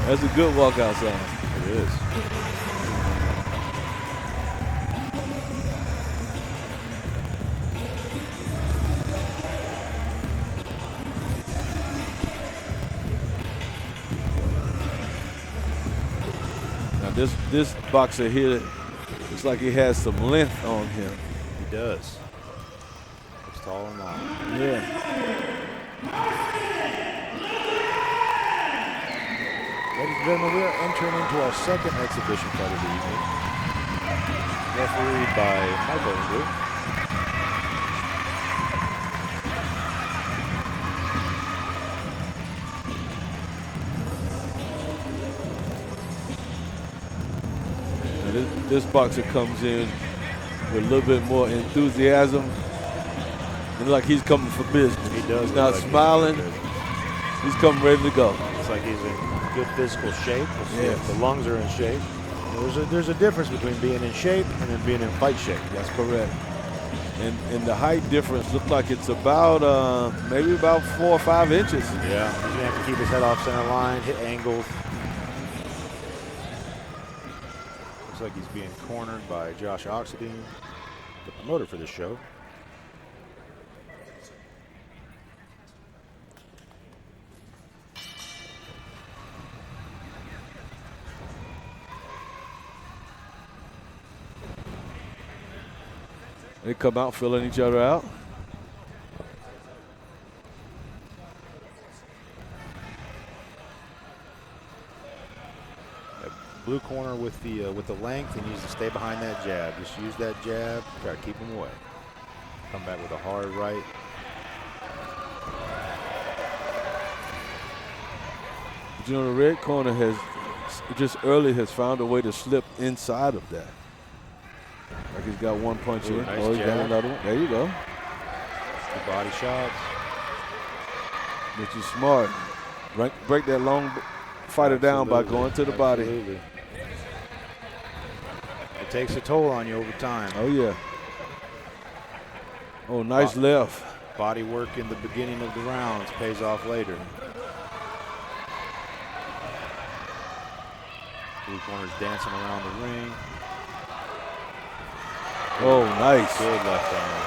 That's a good walkout song. It is. Now this boxer here looks like he has some length on him. He does. Looks tall and long. Yeah. Ladies and gentlemen, we are entering into our second exhibition fight of the evening. Refereed by Michael Inglew. This boxer comes in with a little bit more enthusiasm. Looks like he's coming for business. He does. He's not like smiling. He's coming ready to go. Looks like he's in good physical shape. We'll see Yes. if the lungs are in shape. There's a difference between being in shape and then being in fight shape. That's correct. And the height difference looks like it's about maybe about 4 or 5 inches. Yeah. He's gonna have to keep his head off center line, hit angles. Looks like he's being cornered by Josh Oxendine, the promoter for this show. They come out filling each other out. Blue corner with the length, and needs to stay behind that jab. Just use that jab, try to keep him away. Come back with a hard right. But you know, the red corner has just early has found a way to slip inside of that. Like he's got one punch Ooh, in. nice Oh, he's got jab. another one. There you go. Good body shots. Which is smart. Break that long fighter down by going to the body. Absolutely. It takes a toll on you over time. Oh, yeah. Oh, nice left. Body work in the beginning of the rounds pays off later. Blue corner's dancing around the ring. Oh, nice. Good left arm.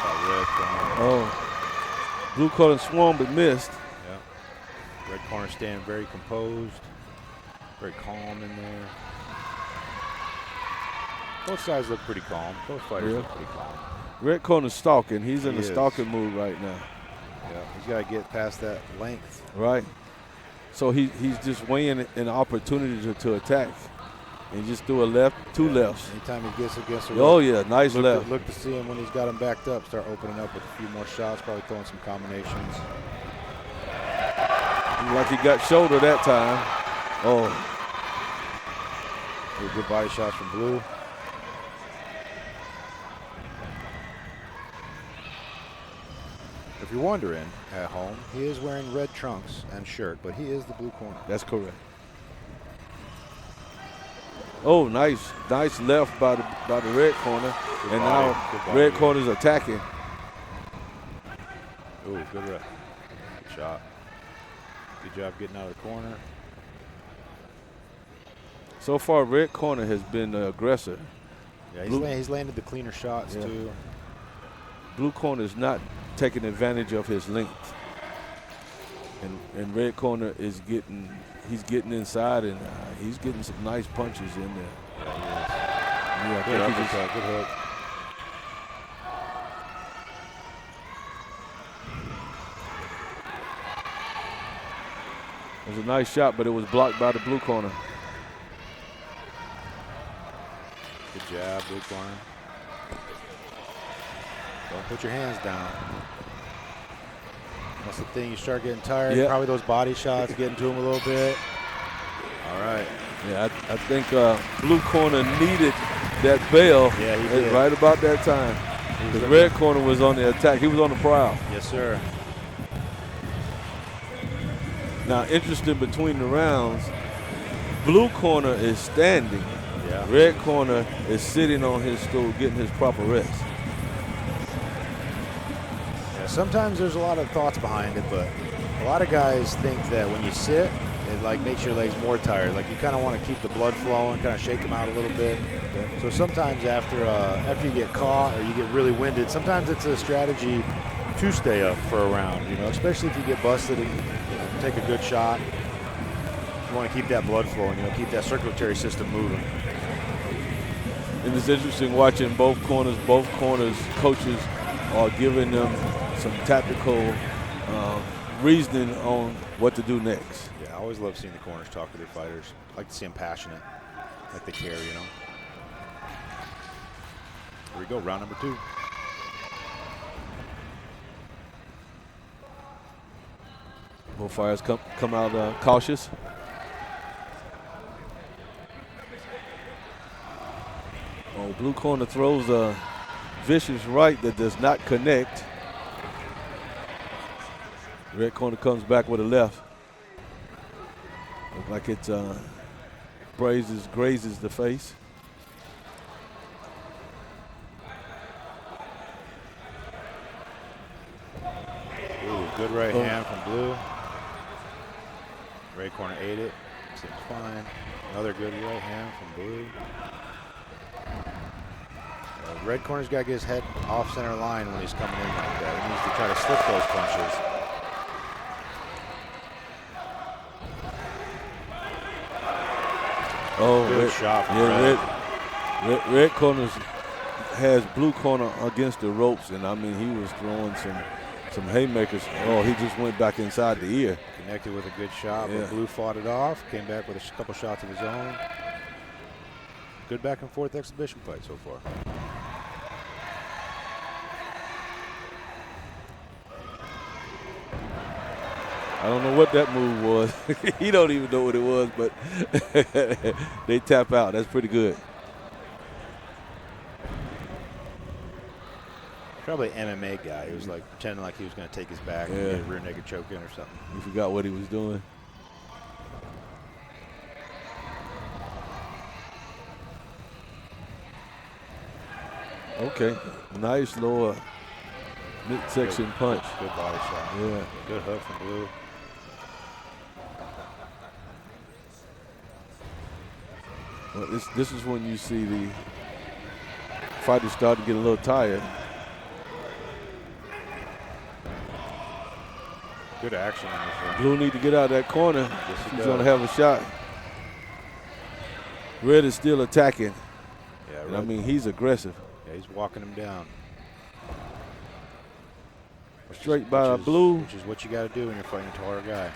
By red corner. Oh. Blue corner swung but missed. Yep. Red corner staying very composed. Very calm in there. Both sides look pretty calm. Both fighters look pretty calm. Red corner stalking. He's in He the is. stalking mood right now. Yeah, he's got to get past that length. Right. So he's just weighing an opportunity to attack. And just threw a left, two lefts. Anytime he gets against a Oh, yeah, nice left. Look to see him when he's got him backed up. Start opening up with a few more shots, probably throwing some combinations. Like he got shoulder that time. Oh. Good body shots from Blue. If you're wondering at home, he is wearing red trunks and shirt, but he is the blue corner. That's correct. Oh, nice left by the red corner, Good and body, now good body. red corner's attacking. Ooh, good rep. Good shot. Good job getting out of the corner. So far, red corner has been the aggressor. Yeah, Blue- he's landed the cleaner shots Yeah. too. Blue corner is not taking advantage of his length, and red corner is getting inside, and he's getting some nice punches in there. Yeah, I Good think he uppercut, good hook. It was a nice shot, but it was blocked by the blue corner. Good jab, blue corner. Don't put your hands down. That's the thing. You start getting tired. Yeah. Probably those body shots getting to him a little bit. All right. Yeah, I think blue corner needed that bell Yeah, he did. right about that time. The red corner was on the attack. He was on the prowl. Yes, sir. Now, interesting between the rounds, blue corner is standing. Yeah. Red corner is sitting on his stool getting his proper rest. Yeah, sometimes there's a lot of thoughts behind it, but a lot of guys think that when you sit, it like makes your legs more tired. Like you kind of want to keep the blood flowing, kind of shake them out a little bit. So sometimes after you get caught or you get really winded, sometimes it's a strategy to stay up for a round. You know, especially if you get busted and take a good shot. You want to keep that blood flowing. You know, keep that circulatory system moving. And it's interesting watching both corners. Both corners coaches are giving them some tactical reasoning on what to do next. Yeah, I always love seeing the corners talk to their fighters. I like to see them passionate, like they care, you know. Here we go, round number 2. Both fighters come out cautious. Oh, blue corner throws a vicious right that does not connect. Red corner comes back with a left. Looks like it grazes the face. Ooh, good right hand from blue. Red corner ate it. Seems fine. Another good right hand from blue. Red corner's got to get his head off center line when he's coming in like that. He needs to try to slip those punches. Oh, good shot from Red corner has blue corner against the ropes, and I mean he was throwing some haymakers. Oh, he just went back inside the ear. Connected with a good shot, but blue fought it off. Came back with a couple shots of his own. Good back and forth exhibition fight so far. I don't know what that move was. He don't even know what it was, but they tap out. That's pretty good. Probably an MMA guy. He was like pretending like he was going to take his back and get a rear naked choke in or something. He forgot what he was doing. Okay, nice lower midsection punch. Good body shot. Yeah. Good hook from blue. Well, this is when you see the fighters start to get a little tired. Good action on this one. Blue need to get out of that corner. Yes, He's going to have a shot. Red is still attacking. Yeah, and I mean, he's aggressive. Yeah, he's walking him down. Straight by blue. Which is what you got to do when you're fighting a taller guy.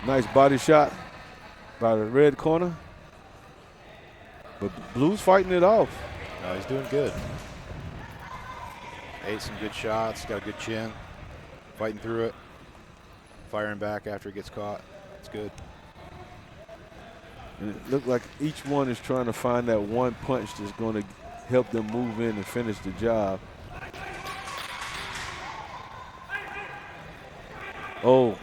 Nice body shot by the red corner. But blue's fighting it off. No, he's doing good. Ate some good shots, got a good chin. Fighting through it. Firing back after he gets caught. It's good. And it looked like each one is trying to find that one punch that's going to help them move in and finish the job. Oh.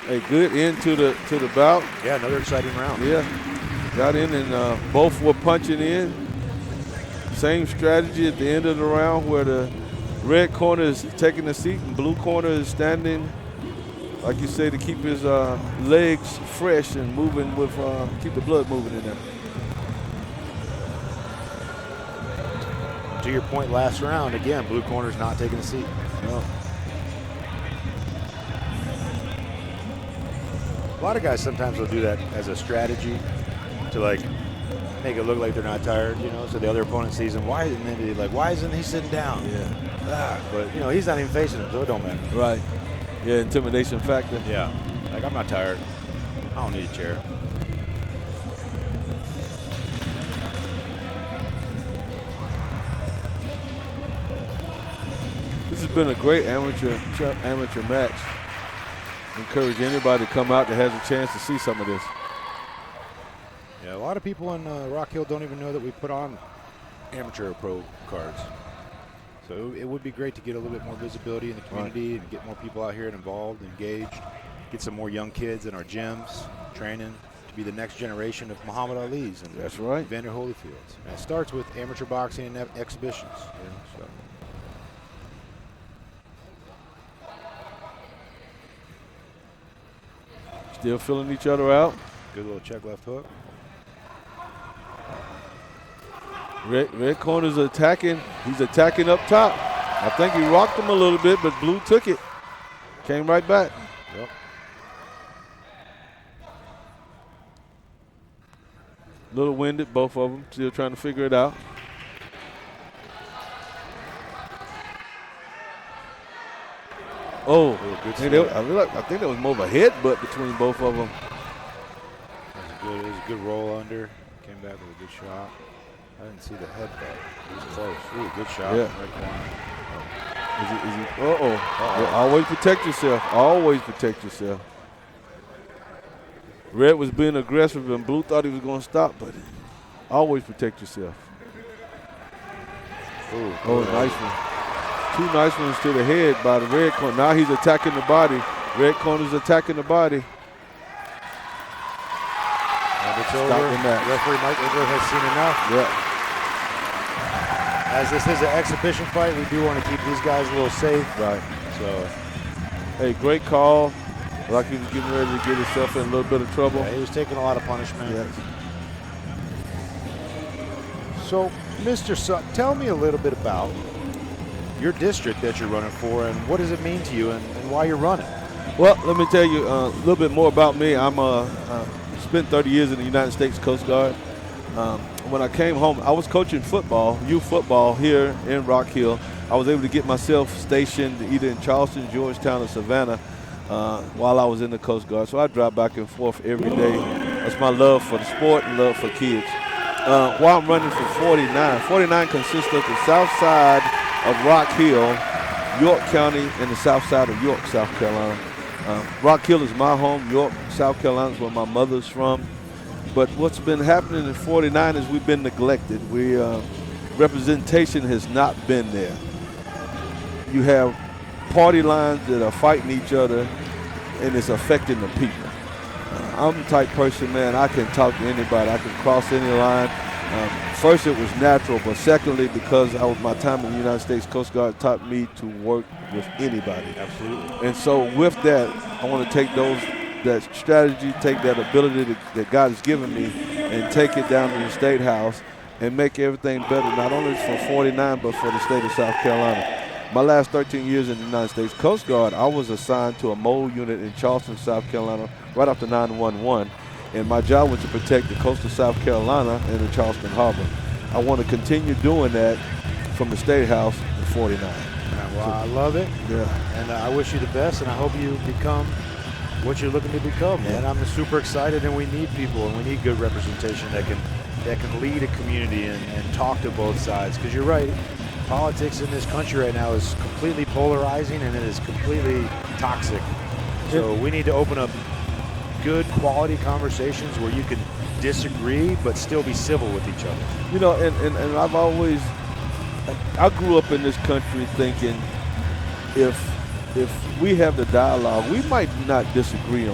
A good end to the bout. Yeah, another exciting round. Yeah, got in and both were punching in. Same strategy at the end of the round where the red corner is taking the seat and blue corner is standing, like you say, to keep his legs fresh and moving with, keep the blood moving in there. To your point last round, again, blue corner's not taking a seat. No. A lot of guys sometimes will do that as a strategy to like make it look like they're not tired, you know, so the other opponent sees him. Why isn't he sitting down? Yeah. But you know, he's not even facing him, so it don't matter. Right. Yeah, intimidation factor. Yeah. Like, I'm not tired. I don't need a chair. This has been a great amateur match. Encourage anybody to come out that has a chance to see some of this. Yeah, a lot of people in Rock Hill don't even know that we put on amateur pro cards. So it would be great to get a little bit more visibility in the community and get more people out here and involved, engaged, get some more young kids in our gyms, training, to be the next generation of Muhammad Ali's and That's right. Evander Holyfields. And it starts with amateur boxing and exhibitions. So. Still filling each other out. Good little check left hook. Red corner's attacking. He's attacking up top. I think he rocked him a little bit, but blue took it. Came right back. Yep. Little winded, both of them. Still trying to figure it out. Oh, good I think that was more of a headbutt between both of them. It was a good roll under. Came back with a good shot. I didn't see the headbutt. He was close. Ooh, good shot. Yeah. Right corner. Is he? Yeah, always protect yourself. Always protect yourself. Red was being aggressive, and Blue thought he was going to stop, but always protect yourself. Ooh, oh, nice one. Two nice ones to the head by the red corner. Now he's attacking the body. Red corner's attacking the body. And it's over. Stop the match. Referee Mike Engler has seen enough. Yeah. As this is an exhibition fight, we do want to keep these guys a little safe. Right. So, hey, great call. Like he was getting ready to get himself in a little bit of trouble. Yeah, he was taking a lot of punishment. Yes. So, Mr. Sutton, tell me a little bit about your district that you're running for, and what does it mean to you, and why you're running? Well, let me tell you a little bit more about me. I'm spent 30 years in the United States Coast Guard. When I came home, I was coaching football, youth football here in Rock Hill. I was able to get myself stationed either in Charleston, Georgetown, or Savannah while I was in the Coast Guard. So I drive back and forth every day. That's my love for the sport and love for kids. While I'm running for 49, 49 consists of the south side of Rock Hill, York County, and the south side of York, South Carolina. Rock Hill is my home. York, South Carolina is where my mother's from. But what's been happening in 49 is we've been neglected. Representation has not been there. You have party lines that are fighting each other, and it's affecting the people. I'm the type person, man, I can talk to anybody. I can cross any line. First, it was natural, but secondly, because my time in the United States Coast Guard taught me to work with anybody. Absolutely. And so with that, I want to take that strategy, take that ability that God has given me, and take it down to the State House and make everything better, not only for 49, but for the state of South Carolina. My last 13 years in the United States Coast Guard, I was assigned to a mole unit in Charleston, South Carolina, right after 9/11. And my job was to protect the coast of South Carolina and the Charleston Harbor. I want to continue doing that from the State House in 49. Well, I love it. Yeah. And I wish you the best, and I hope you become what you're looking to become, man. I'm super excited, and we need people, and we need good representation that can lead a community and talk to both sides. Because you're right, politics in this country right now is completely polarizing, and it is completely toxic. So we need to open up good quality conversations where you can disagree but still be civil with each other. You know, and I grew up in this country thinking if we have the dialogue, we might not agree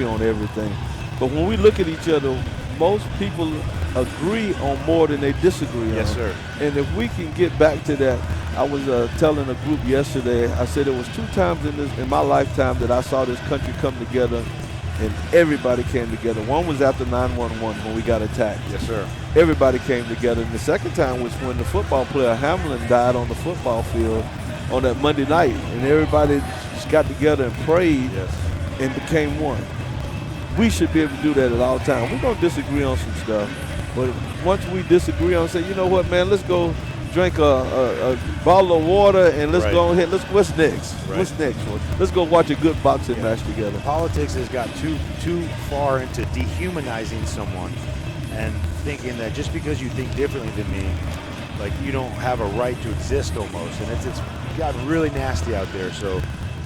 on everything, but when we look at each other, most people agree on more than they disagree on. Yes, sir. And if we can get back to that, I was telling a group yesterday, I said it was 2 times in my lifetime that I saw this country come together and everybody came together. One was after 9/11 when we got attacked. Yes, sir. Everybody came together. And the second time was when the football player Hamlin died on the football field on that Monday night. And everybody just got together and prayed and became one. We should be able to do that at all times. We're going to disagree on some stuff. But once we disagree on, say, you know what, man, let's go drink a bottle of water and let's go ahead. What's next? What's next? Let's go watch a good boxing match together. Politics has got too far into dehumanizing someone and thinking that just because you think differently than me, like you don't have a right to exist almost. And it's gotten really nasty out there. So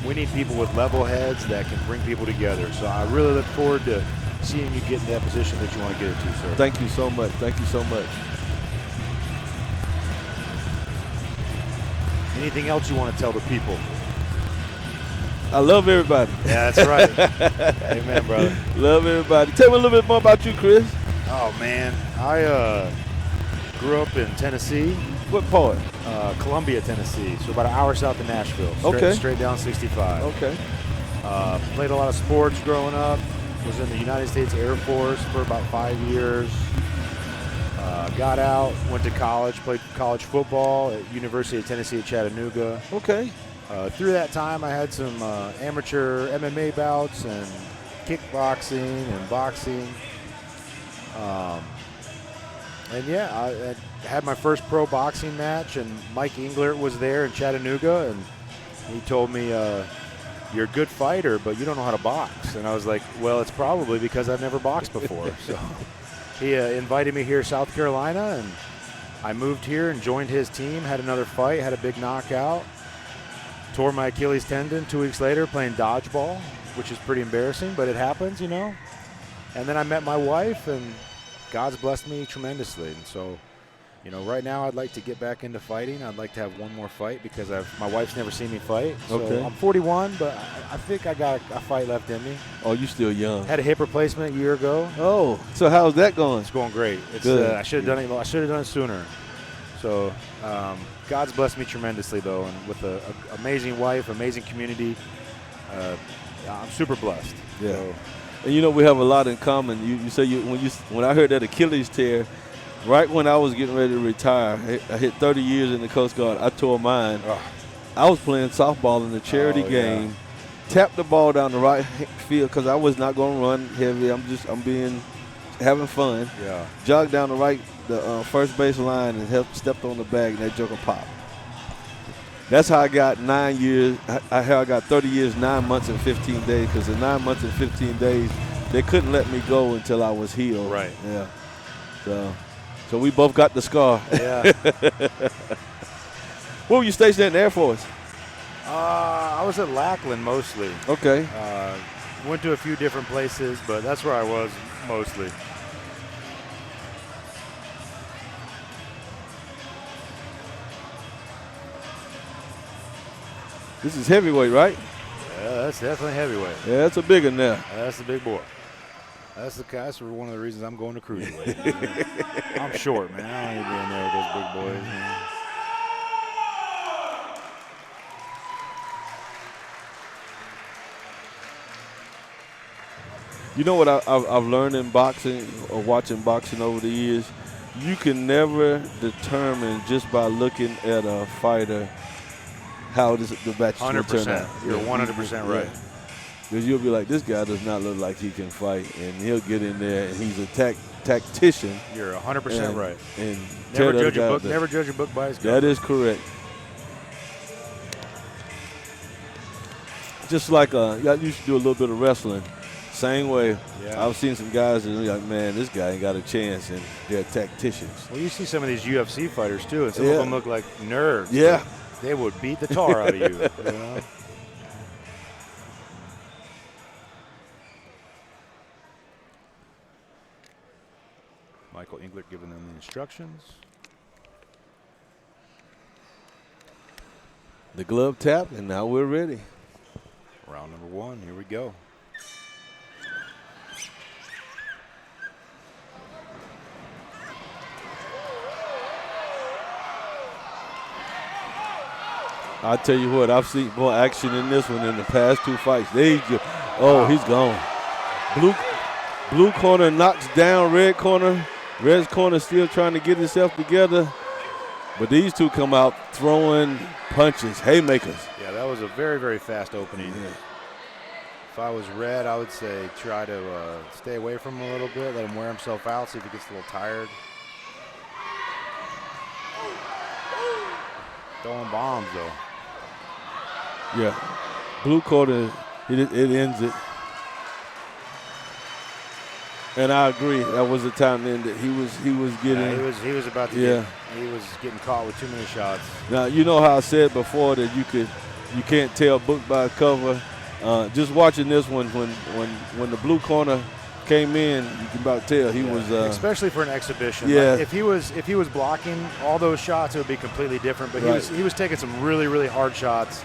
we need people with level heads that can bring people together. So I really look forward to seeing you get in that position that you want to get into, sir. Thank you so much. Thank you so much. Anything else you want to tell the people? I love everybody. Yeah, that's right. Amen, brother. Love everybody. Tell me a little bit more about you, Chris. Oh, man. I grew up in Tennessee. What part? Columbia, Tennessee. So about an hour south of Nashville. Straight down 65. Okay. Played a lot of sports growing up. Was in the United States Air Force for about 5 years. Got out, went to college, played college football at University of Tennessee at Chattanooga. Okay. Through that time, I had some amateur MMA bouts and kickboxing and boxing. And yeah, I had my first pro boxing match, and Mike Englert was there in Chattanooga, and he told me, "You're a good fighter, but you don't know how to box." And I was like, "Well, it's probably because I've never boxed before." So he invited me here to South Carolina, and I moved here and joined his team, had another fight, had a big knockout, tore my Achilles tendon 2 weeks later playing dodgeball, which is pretty embarrassing, but it happens, you know. And then I met my wife, and God's blessed me tremendously. And so, you know, right now I'd like to get back into fighting. I'd like to have one more fight because my wife's never seen me fight. So Okay. I'm 41, but I think I got a fight left in me. Oh, you still young. Had a hip replacement a year ago. Oh, so how's that going? It's going great. It's Good. I should have done it. I should have done it sooner. So God's blessed me tremendously, though, and with an amazing wife, amazing community. I'm super blessed. Yeah. So, And you know we have a lot in common. You say when I heard that Achilles tear, right when I was getting ready to retire, I hit 30 years in the Coast Guard. I tore mine. oh, I was playing softball in a charity Oh, yeah. game, tapped the ball down the right field because I was not going to run heavy. I'm having fun. yeah. Jogged down the first base line and stepped on the bag, and that joker popped. That's how I got 9 years. How I got 30 years, 9 months and 15 days. Because in 9 months and 15 days, they couldn't let me go until I was healed. Right. Yeah. So we both got the scar. Yeah. Where were you stationed in the Air Force? I was at Lackland mostly. Okay. Went to a few different places, but that's where I was mostly. This is heavyweight, right? Yeah, that's definitely heavyweight. Yeah, that's a big one there. That's the big boy. That's one of the reasons I'm going to cruiserweight. I'm short, man. I don't need to be in there with those big boys, man. You know what I've learned in boxing or watching boxing over the years? You can never determine just by looking at a fighter how the match is going to turn out. 100%. You're 100% right. Because you'll be like, this guy does not look like he can fight, and he'll get in there, and he's a tactician. You're 100% right. And Never judge a book by its cover. That is correct. Just like I used to do a little bit of wrestling. Same way. Yeah. I've seen some guys and they're like, man, this guy ain't got a chance, and they're tacticians. Well, you see some of these UFC fighters too, and some of them look like nerds. Yeah. They would beat the tar out of you. You know? Michael Englert giving them the instructions. The glove tap, and now we're ready. Round number one. Here we go. I tell you what, I've seen more action in this one in the past two fights. He's gone. Blue corner knocks down red corner. Red's corner still trying to get himself together. But these two come out throwing punches, haymakers. Yeah, that was a very, very fast opening. Yeah. If I was Red, I would say try to stay away from him a little bit, let him wear himself out, see if he gets a little tired. Throwing bombs, though. Yeah. Blue corner, it ends it. And I agree. That was the time then that he was getting. Yeah, he was about to he was getting caught with too many shots. Now you know how I said before that you can't tell book by cover. Just watching this one when the blue corner came in, you can about tell he was especially for an exhibition. Yeah. Like if he was blocking all those shots, it would be completely different. But he was taking some really, really hard shots.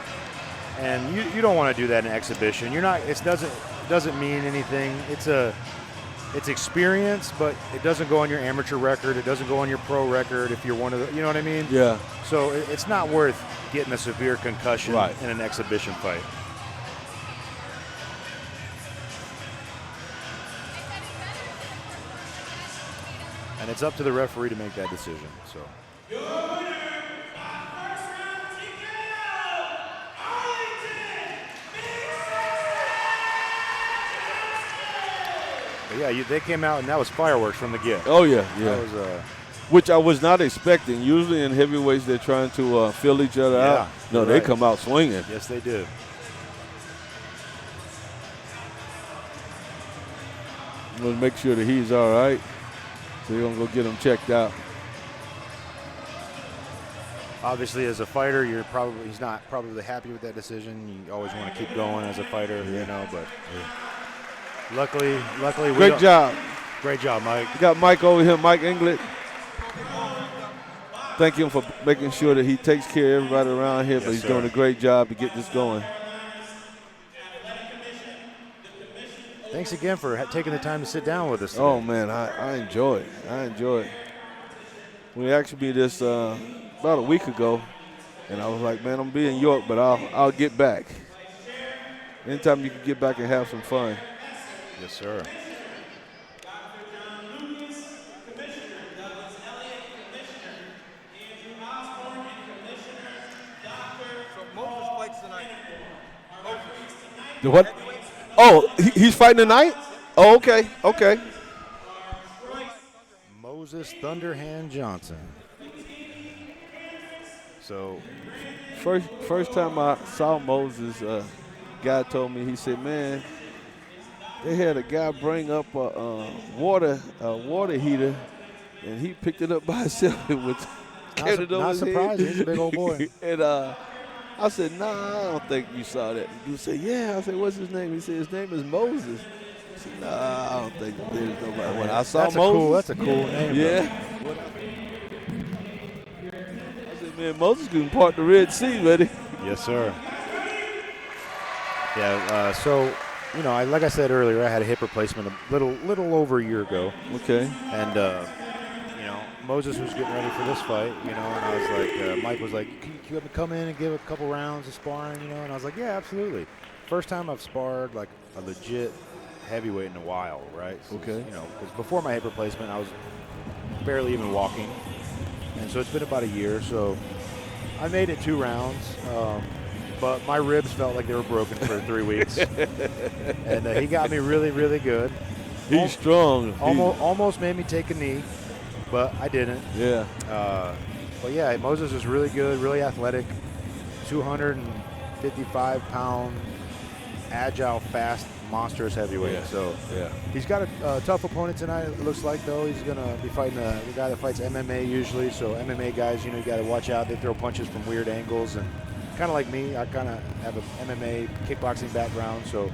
And you don't want to do that in exhibition. You're not. It doesn't mean anything. It's experience, but it doesn't go on your amateur record. It doesn't go on your pro record if you're one of the. You know what I mean? Yeah. So it's not worth getting a severe concussion Right. in an exhibition fight. And it's up to the referee to make that decision. So. But yeah, they came out and that was fireworks from the get. Oh yeah, yeah. That was, which I was not expecting. Usually in heavyweights they're trying to fill each other Yeah, out. No, you're they right. come out swinging. yes, they did. We'll make sure that he's all right. So we're gonna go get him checked out. Obviously, as a fighter, he's not probably happy with that decision. You always want to keep going as a fighter, you know. But luckily, we Great don't- job. Great job, Mike. You got Mike over here, Mike Englet. Thank him for making sure that he takes care of everybody around here, but Yes, he's sir. doing a great job to get this going. Thanks again for taking the time to sit down with us today. Oh, man, I enjoy it. I enjoy it. When he asked me this about a week ago, and I was like, man, I'm going to be in York, but I'll get back. Anytime you can get back and have some fun. Yes, sir. Moses fights tonight. The what? Oh, he's fighting tonight? Oh, okay, okay. Moses Thunderhand Johnson. So, First time I saw Moses, guy told me, he said, man, they had a guy bring up a water heater, and he picked it up by himself and carried it over not his surprised. head. He's a big old boy. And I said, nah, I don't think you saw that. The dude said, yeah. I said, what's his name? He said, his name is Moses. I said, nah, I don't think there's nobody. When I saw Moses. That's a cool name. Yeah. I said, man, Moses can part the Red Sea, buddy. Yes, sir. Yeah. So, you know, like I said earlier, I had a hip replacement a little over a year ago, Okay. and you know, Moses was getting ready for this fight. You know, and I was like, Mike was like, can you come in and give a couple rounds of sparring? You know, and I was like, yeah, absolutely. First time I've sparred like a legit heavyweight in a while, right? So, Okay. You know, because before my hip replacement, I was barely even walking, and so it's been about a year. So I made it 2 rounds. But my ribs felt like they were broken for 3 weeks. And he got me really, really good. He's strong. Almost made me take a knee, but I didn't. Yeah. But yeah, Moses is really good, really athletic, 255-pound, agile, fast, monstrous heavyweight. Yeah. So Yeah. he's got a tough opponent tonight. It looks like though he's gonna be fighting the guy that fights MMA usually. So MMA guys, you know, you got to watch out. They throw punches from weird angles and. Kind of like me, I kind of have an MMA kickboxing background, so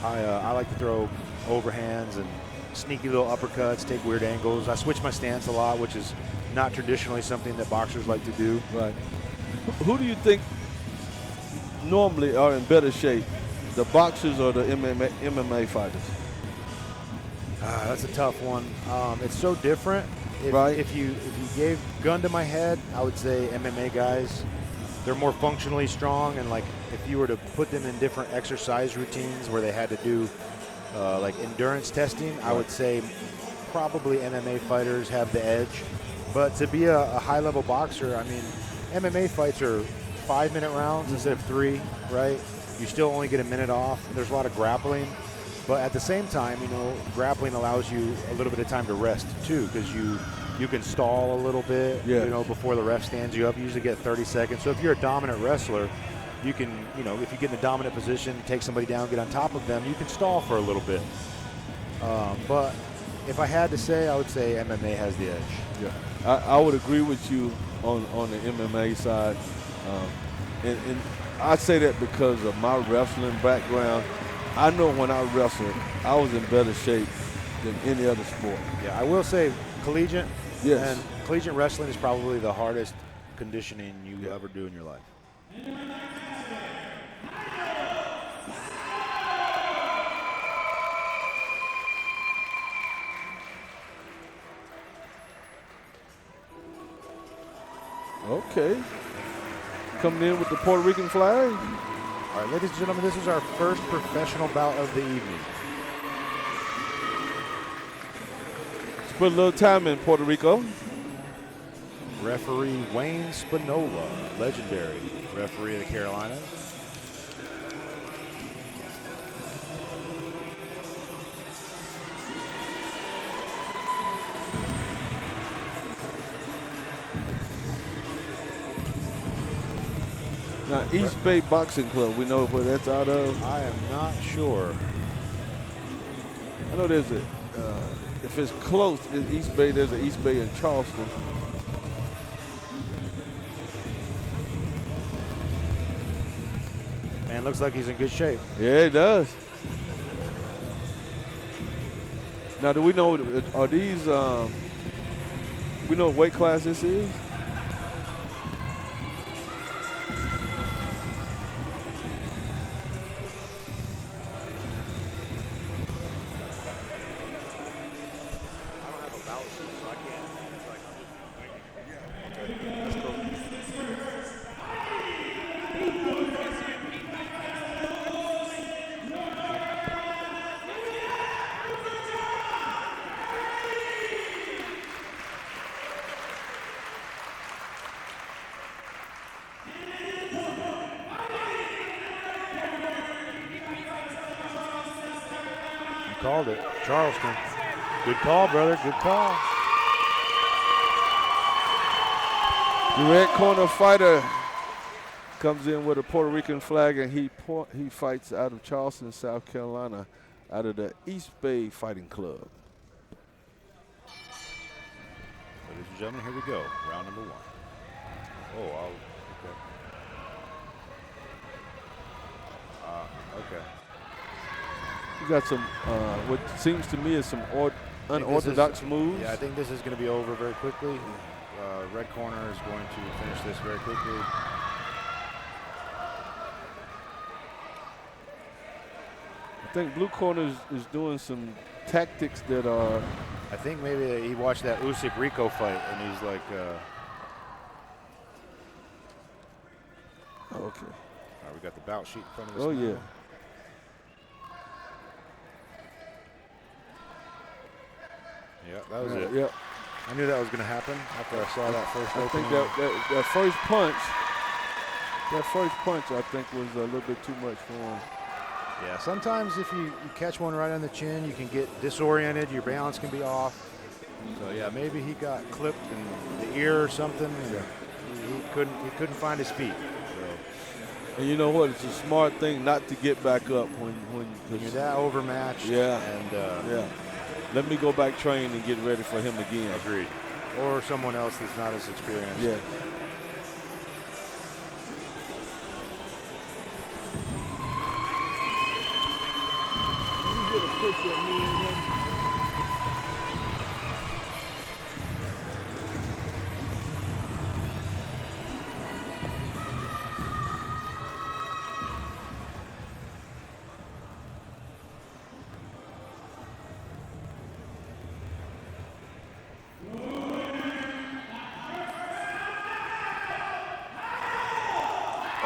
I like to throw overhands and sneaky little uppercuts, take weird angles. I switch my stance a lot, which is not traditionally something that boxers like to do. Right. Who do you think normally are in better shape, the boxers or the MMA fighters? That's a tough one. It's so different. Right. If you gave gun to my head, I would say MMA guys. They're more functionally strong, and like if you were to put them in different exercise routines where they had to do like endurance testing, I would say probably MMA fighters have the edge. But to be a high-level boxer, I mean, MMA fights are 5-minute rounds instead of 3, right? You still only get a minute off. There's a lot of grappling, but at the same time, you know, grappling allows you a little bit of time to rest too, because you can stall a little bit, Yeah. you know, before the ref stands you up. You usually get 30 seconds. So if you're a dominant wrestler, you can, you know, if you get in a dominant position, take somebody down, get on top of them, you can stall for a little bit. But if I had to say, I would say MMA has the edge. Yeah. I would agree with you on the MMA side. And I say that because of my wrestling background. I know when I wrestled, I was in better shape than any other sport. Yeah, I will say collegiate. Yes. And collegiate wrestling is probably the hardest conditioning you ever do in your life. Okay. Coming in with the Puerto Rican flag. All right, ladies and gentlemen, this is our first professional bout of the evening. Let's put a little time in Puerto Rico. Referee Wayne Spinola, legendary referee of the Carolinas. Now, East Bay Boxing Club, we know where that's out of. I am not sure. I know there's a, if it's close in East Bay, there's an East Bay in Charleston. Man, looks like he's in good shape. Yeah, it does. Now, do we know, are these, we know what weight class this is? Called it. Charleston. Good call, brother. Good call. The red corner fighter comes in with a Puerto Rican flag, and he fights out of Charleston, South Carolina, out of the East Bay Fighting Club. Ladies and gentlemen, here we go. Round number 1. Oh, okay. You got some, what seems to me is some unorthodox moves. Yeah, I think this is going to be over very quickly. Red corner is going to finish this very quickly. I think blue corner is doing some tactics that are. I think maybe he watched that Usyk Rico fight and he's like. Okay. All right, we got the bout sheet in front of us. Oh now. yeah. Yeah, that was it. Yep. I knew that was going to happen after I saw that first I opening. think that first punch, I think was a little bit too much for him. Yeah, sometimes if you catch one right on the chin, you can get disoriented. Your balance can be off. So yeah, maybe he got clipped in the ear or something. And he couldn't find his feet. So. And you know what? It's a smart thing not to get back up when You're that overmatched. Yeah. And yeah. Let me go back train and get ready for him again. Agreed. Or someone else that's not as experienced. Yeah.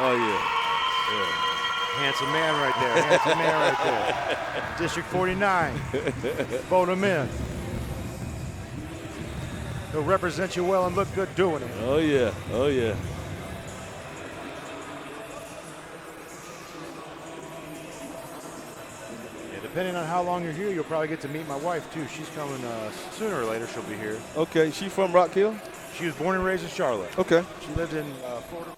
Oh, yeah. Handsome man right there. Handsome man right there. District 49. Vote him in. He'll represent you well and look good doing it. Oh, yeah. Oh, yeah. Depending on how long you're here, you'll probably get to meet my wife, too. She's coming sooner or later. She'll be here. Okay. She from Rock Hill? She was born and raised in Charlotte. Okay. She lived in Florida.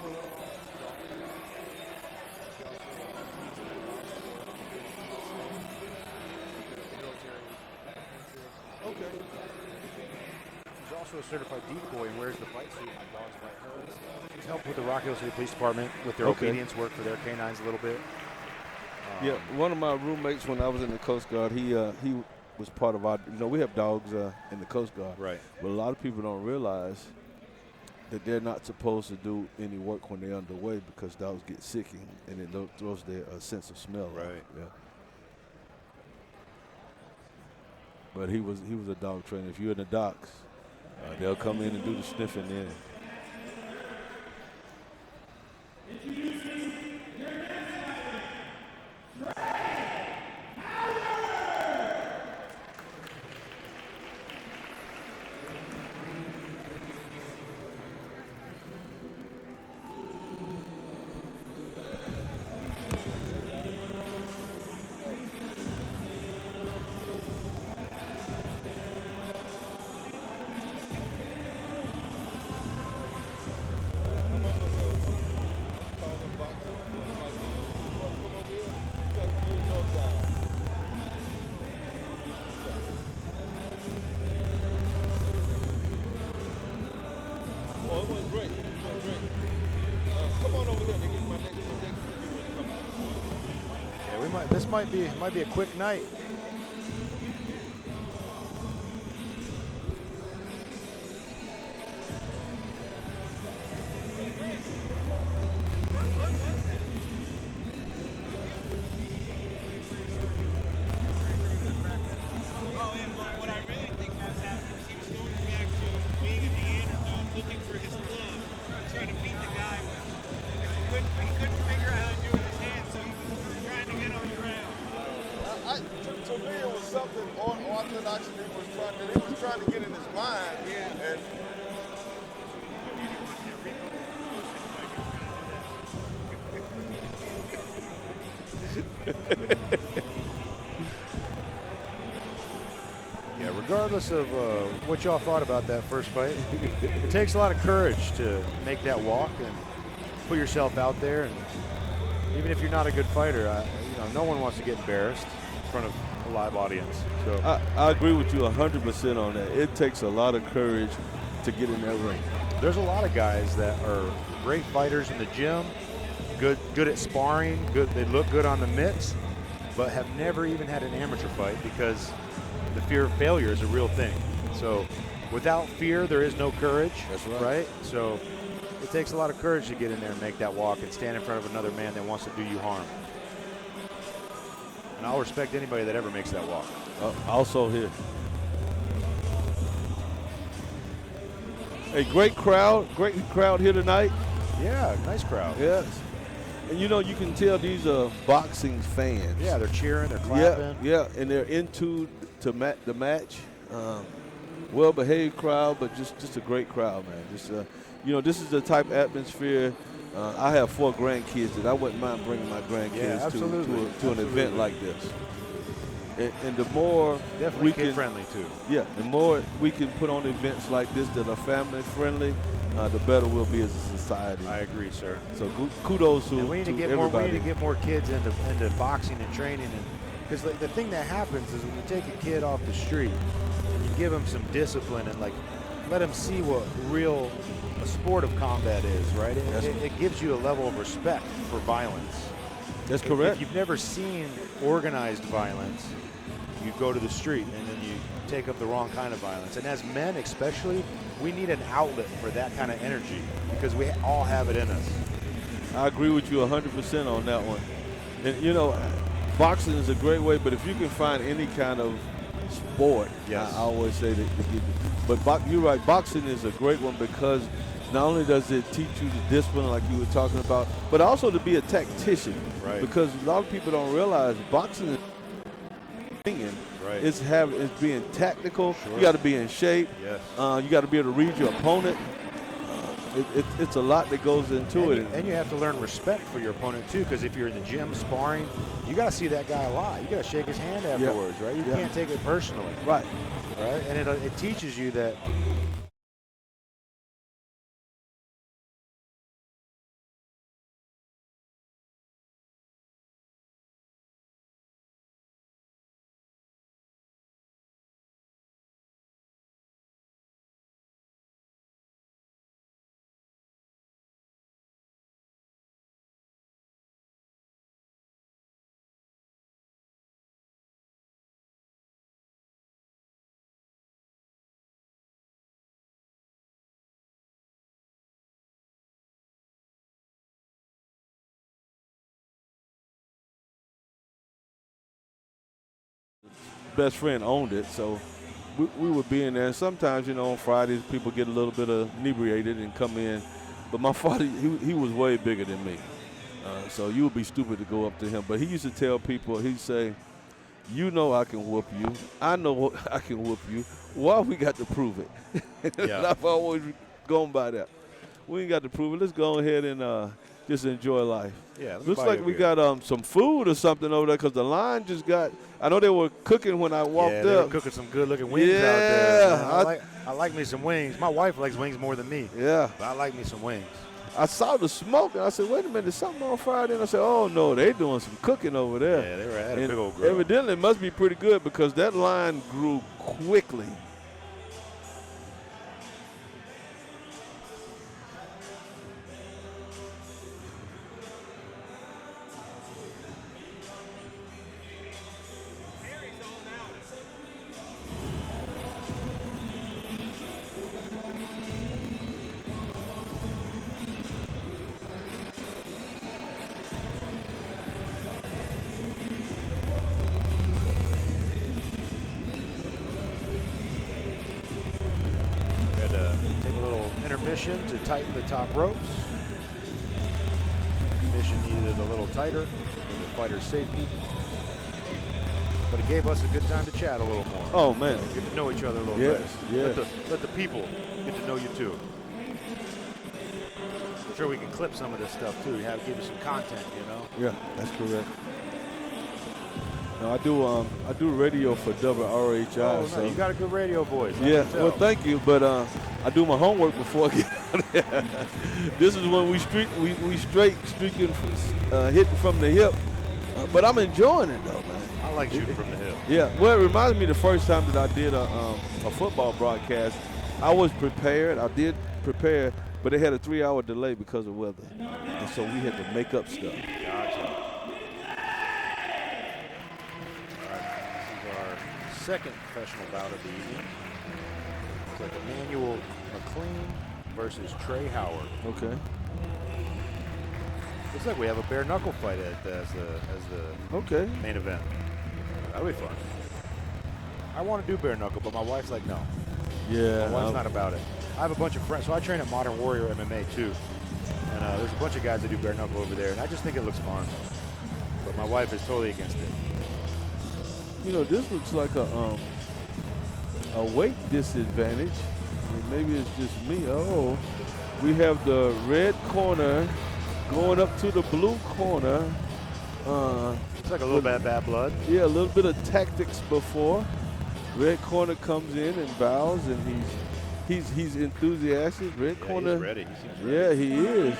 Okay. She's also a certified decoy and wears the fight suit on dogs like hers. She's helped with the Rock Hill City Police Department with their obedience work for their canines a little bit. Yeah, one of my roommates when I was in the Coast Guard, he was part of our, we have dogs in the Coast Guard. Right. But a lot of people don't realize that they're not supposed to do any work when they're underway because dogs get sick and it throws their sense of smell. Right. Yeah. But he was a dog trainer. If you're in the docks, they'll come in and do the sniffing then. it went great. It went great. Come on over here. They get my next come on. Yeah, this might be a quick night. To me, it was something unorthodox. They was trying to get in his mind. Yeah. And Yeah, regardless of what y'all thought about that first fight, it takes a lot of courage to make that walk and put yourself out there. And even if you're not a good fighter, no one wants to get embarrassed in front of a live audience. So I agree with you 100% on that. It takes a lot of courage to get in that ring. there's a lot of guys that are great fighters in the gym, good at sparring, they look good on the mitts, but have never even had an amateur fight because the fear of failure is a real thing. So without fear, there is no courage. That's right. Right? So it takes a lot of courage to get in there and make that walk and stand in front of another man that wants to do you harm. And I'll respect anybody that ever makes that walk. Also here. A great crowd here tonight. Yeah, nice crowd. Yes. And you can tell these are boxing fans. Yeah, they're cheering, they're clapping. Yeah, and they're into the match. Well-behaved crowd, but just a great crowd, man. This is the type of atmosphere. I have 4 grandkids that I wouldn't mind bringing my grandkids to an event like this. And the more Definitely we can, kid-friendly, too. Yeah, the more we can put on events like this that are family-friendly, the better we'll be as a society. I agree, sir. So kudos to, And we need to get everybody. more. We need to get more kids into boxing and training, and because the thing that happens is when you take a kid off the street, you give him some discipline and let him see what a sport of combat is. Right? It gives you a level of respect for violence. That's correct. If you've never seen organized violence, you go to the street and then you take up the wrong kind of violence. And as men, especially, we need an outlet for that kind of energy because we all have it in us. I agree with you 100% on that one. And boxing is a great way, but if you can find any kind of sport, yes. I always say that. But you're right, boxing is a great one because not only does it teach you the discipline like you were talking about, but also to be a tactician. Right. Because a lot of people don't realize boxing is Right. It's being tactical. Sure. You got to be in shape. Yes. You got to be able to read your opponent. It's a lot that goes into it. And you have to learn respect for your opponent too, because if you're in the gym sparring, you got to see that guy a lot. You got to shake his hand afterwards, right? You can't take it personally, Right. right? And it teaches you that. Best friend owned it, so we would be in there. And sometimes, on Fridays, people get a little bit inebriated and come in. But my father, he was way bigger than me. So you would be stupid to go up to him. But he used to tell people, he'd say, I can whoop you. I know I can whoop you. Why we got to prove it? And I've always gone by that. We ain't got to prove it. Let's go ahead and just enjoy life. Yeah, Looks like we got some food or something over there because the line just got. I know they were cooking when I walked they up. were cooking some good-looking wings out there. Man, I like me some wings. My wife likes wings more than me. Yeah. But I like me some wings. I saw the smoke and I said, wait a minute, there's something on fire there? And I said, oh no, they doing some cooking over there. Yeah, they were at a big old grill. Evidently, it must be pretty good because that line grew quickly. permission to tighten the top ropes. Mission needed a little tighter for the fighter's safety. But it gave us a good time to chat a little more. Oh, man. Get to know each other a little Yes, bit. yes. Let the people get to know you too. I'm sure we can clip some of this stuff too. You have to give us some content, you know. Yeah, that's correct. No, I do radio for WRHI. Oh, no, so you got a good radio voice. I yeah, can tell. well, thank you, but I do my homework before I get out there. This is when we straight streaking, hitting from the hip. But I'm enjoying it though, man. I like shooting from the hip. Yeah, well, it reminds me the first time that I did a football broadcast. I was prepared. I did prepare, but they had a 3-hour delay because of weather, and so we had to make up stuff. Gotcha. All right, this is our second professional bout of the evening. It's like Emmanuel McLean versus Trey Howard. Okay. Looks like we have a bare knuckle fight as the Okay. main event. That'll be fun. I want to do bare knuckle, but my wife's like, no. Yeah. My wife's not about it. I have a bunch of friends, so I train at Modern Warrior MMA too. And there's a bunch of guys that do bare knuckle over there, and I just think it looks fun. But my wife is totally against it. You know, this looks like a weight disadvantage. And maybe it's just me. Oh, we have the red corner going up to the blue corner. It's like a little bad blood. Yeah, a little bit of tactics before. Red corner comes in and bows, and he's enthusiastic. Red corner, He's ready. He seems ready. yeah, he is.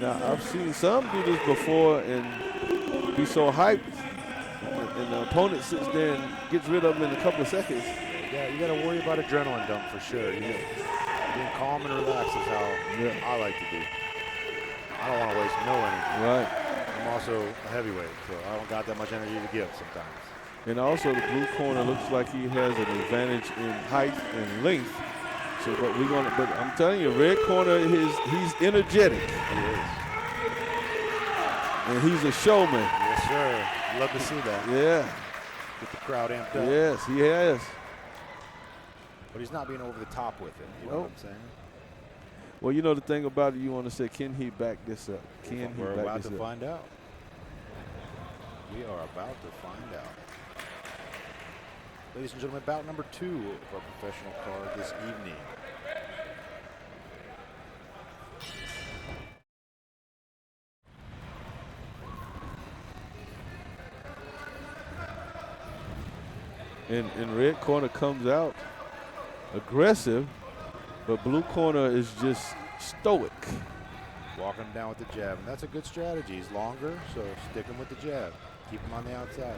Now I've seen some do this before and be so hyped, and the opponent sits there and gets rid of him in a couple of seconds. Yeah, you got to worry about adrenaline dump for sure. Being calm and relaxed is how I like to be. I don't want to waste no energy. Right. I'm also a heavyweight, so I don't got that much energy to give sometimes. And also the blue corner looks like he has an advantage in height and length. So, but I'm telling you, red corner he's energetic. He is. And he's a showman. Yes, sir. Love to see that. Yeah. Get the crowd amped up. Yes, he has. But he's not being over the top with it. You know what I'm saying? Well, you know the thing about it, you want to say, can he back this up? We're about to find out. We are about to find out. Ladies and gentlemen, bout number 2 of our professional card this evening. And red corner comes out aggressive, but blue corner is just stoic. Walking him down with the jab, and that's a good strategy. He's longer, so stick him with the jab. Keep him on the outside.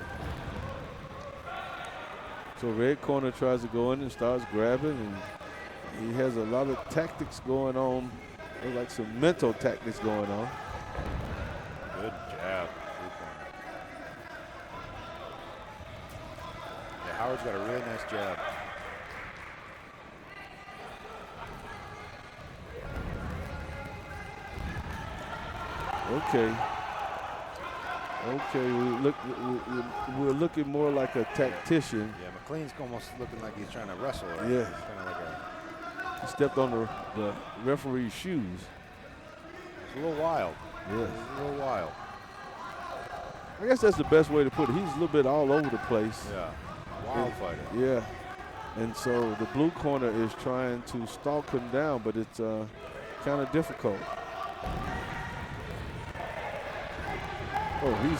So red corner tries to go in and starts grabbing, and he has a lot of tactics going on, like some mental tactics going on. Good jab. Blue corner. Yeah, Howard's got a really nice jab. Okay. We're looking more like a tactician. Yeah, McLean's almost looking like he's trying to wrestle. Right? Yeah. He's kind of like He stepped on the referee's shoes. it's a little wild. Yes. It's a little wild. I guess that's the best way to put it. He's a little bit all over the place. Yeah. Wild fighter. Yeah. And so the blue corner is trying to stalk him down, but it's kind of difficult. Oh, he's.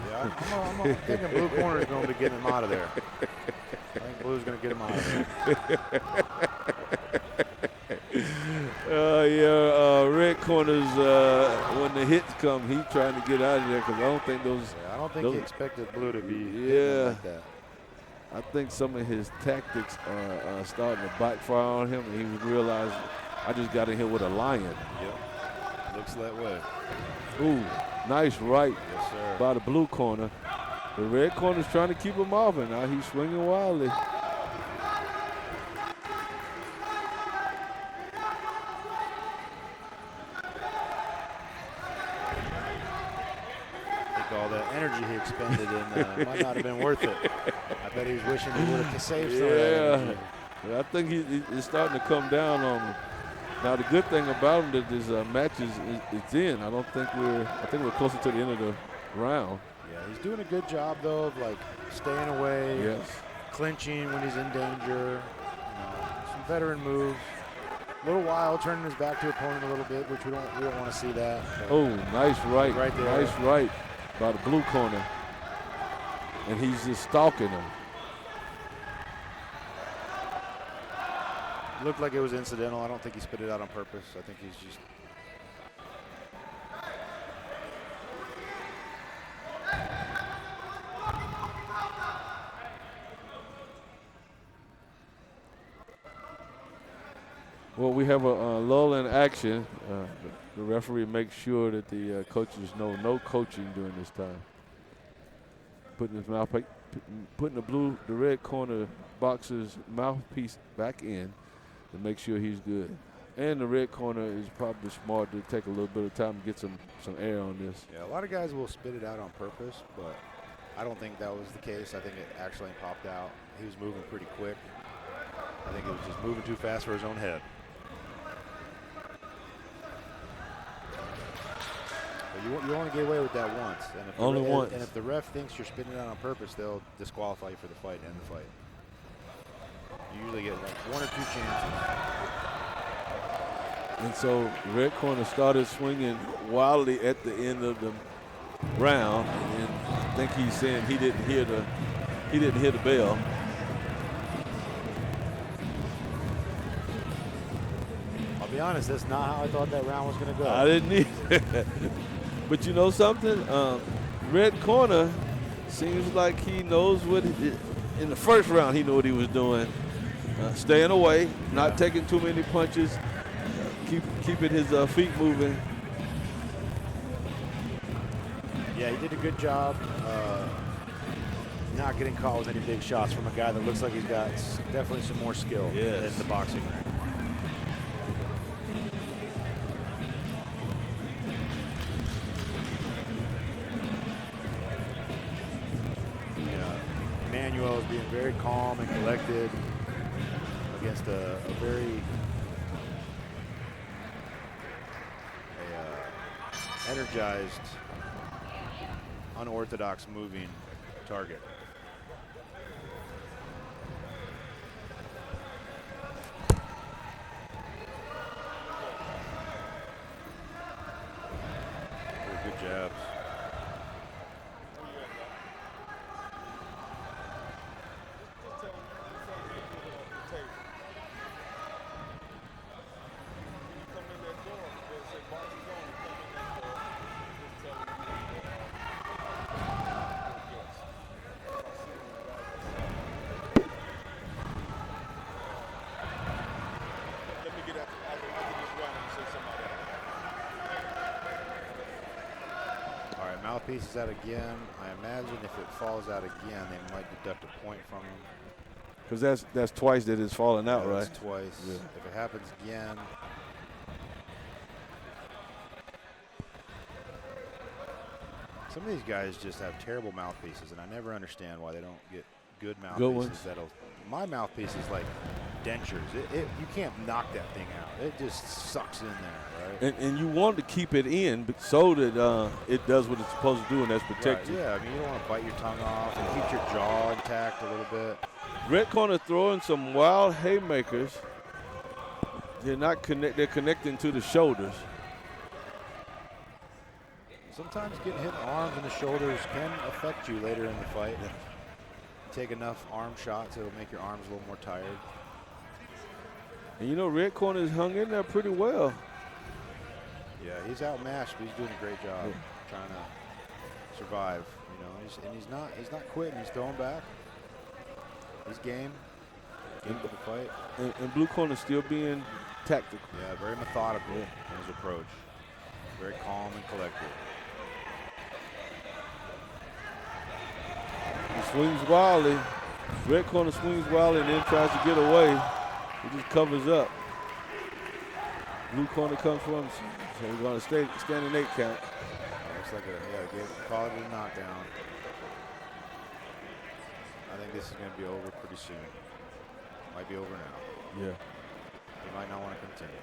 Yeah, I'm thinking blue corner is going to be getting him out of there. I think blue's going to get him out of there. Red corners, when the hits come, he's trying to get out of there because I don't think those. Yeah, I don't think he expected blue to be Yeah. like that. I think some of his tactics are starting to backfire on him, and he would realize I just got in here with a lion. Yep. Looks that way. Ooh, nice right Yes, sir. by the blue corner. The red corner's trying to keep him off, and now he's swinging wildly. I think all that energy he expended might not have been worth it. I bet he was wishing he would have saved some of that energy. I think he's starting to come down on him. Now the good thing about him that this match is in. I think we're closer to the end of the round. Yeah, he's doing a good job though of like staying away, Yes. clinching when he's in danger. Some veteran moves. A little wild, turning his back to opponent a little bit, which we don't want to see that. Oh, nice right. Right there. Nice right by the blue corner. And he's just stalking him. Looked like it was incidental. I don't think he spit it out on purpose. I think he's just. Well, we have a lull in action. The referee makes sure that the coaches know no coaching during this time. Putting the red corner boxer's mouthpiece back in to make sure he's good. And the red corner is probably smart to take a little bit of time to get some air on this. Yeah, a lot of guys will spit it out on purpose, but I don't think that was the case. I think it actually popped out. He was moving pretty quick. I think it was just moving too fast for his own head. But you only get away with that once. And if Only once. And if the ref thinks you're spitting it out on purpose, they'll disqualify you for the fight and end the fight. You usually get like 1 or 2 chances. And so red corner started swinging wildly at the end of the round, and I think he's saying he didn't hear the bell. I'll be honest, that's not how I thought that round was going to go. I didn't either. But you know something? Red corner seems like he knows what he did. In the first round, he knew what he was doing. Staying away, not taking too many punches, keeping his feet moving. Yeah, he did a good job not getting caught with any big shots from a guy that looks like he's got definitely some more skill in the boxing ring. Manuel is being very calm and collected against a very energized, unorthodox moving target. Good jabs. Mouthpiece is out again. I imagine if it falls out again, they might deduct a point from him. Because that's twice that it's fallen out, right? That's twice. Yeah. If it happens again. Some of these guys just have terrible mouthpieces, and I never understand why they don't get good mouthpieces. My mouthpiece is like dentures. You can't knock that thing out. It just sucks in there, right? And you want to keep it in so that it does what it's supposed to do, and that's protect you. Yeah, I mean, you don't want to bite your tongue off and keep your jaw intact a little bit. Red corner throwing some wild haymakers. They're connecting to the shoulders. Sometimes getting hit in the arms and the shoulders can affect you later in the fight. Yeah. Take enough arm shots, it'll make your arms a little more tired. And you know, red corner is hung in there pretty well. Yeah, he's outmatched, but he's doing a great job trying to survive. You know, he's not quitting. He's throwing back. He's game for the fight. And blue corner still being tactical. Yeah, very methodical in his approach. Very calm and collected. He swings wildly. Red corner swings wildly and then tries to get away. He just covers up. Blue corner comes for him, so we're going to stand an 8 count. Looks like call it a knockdown. I think this is going to be over pretty soon. Might be over now. Yeah. He might not want to continue.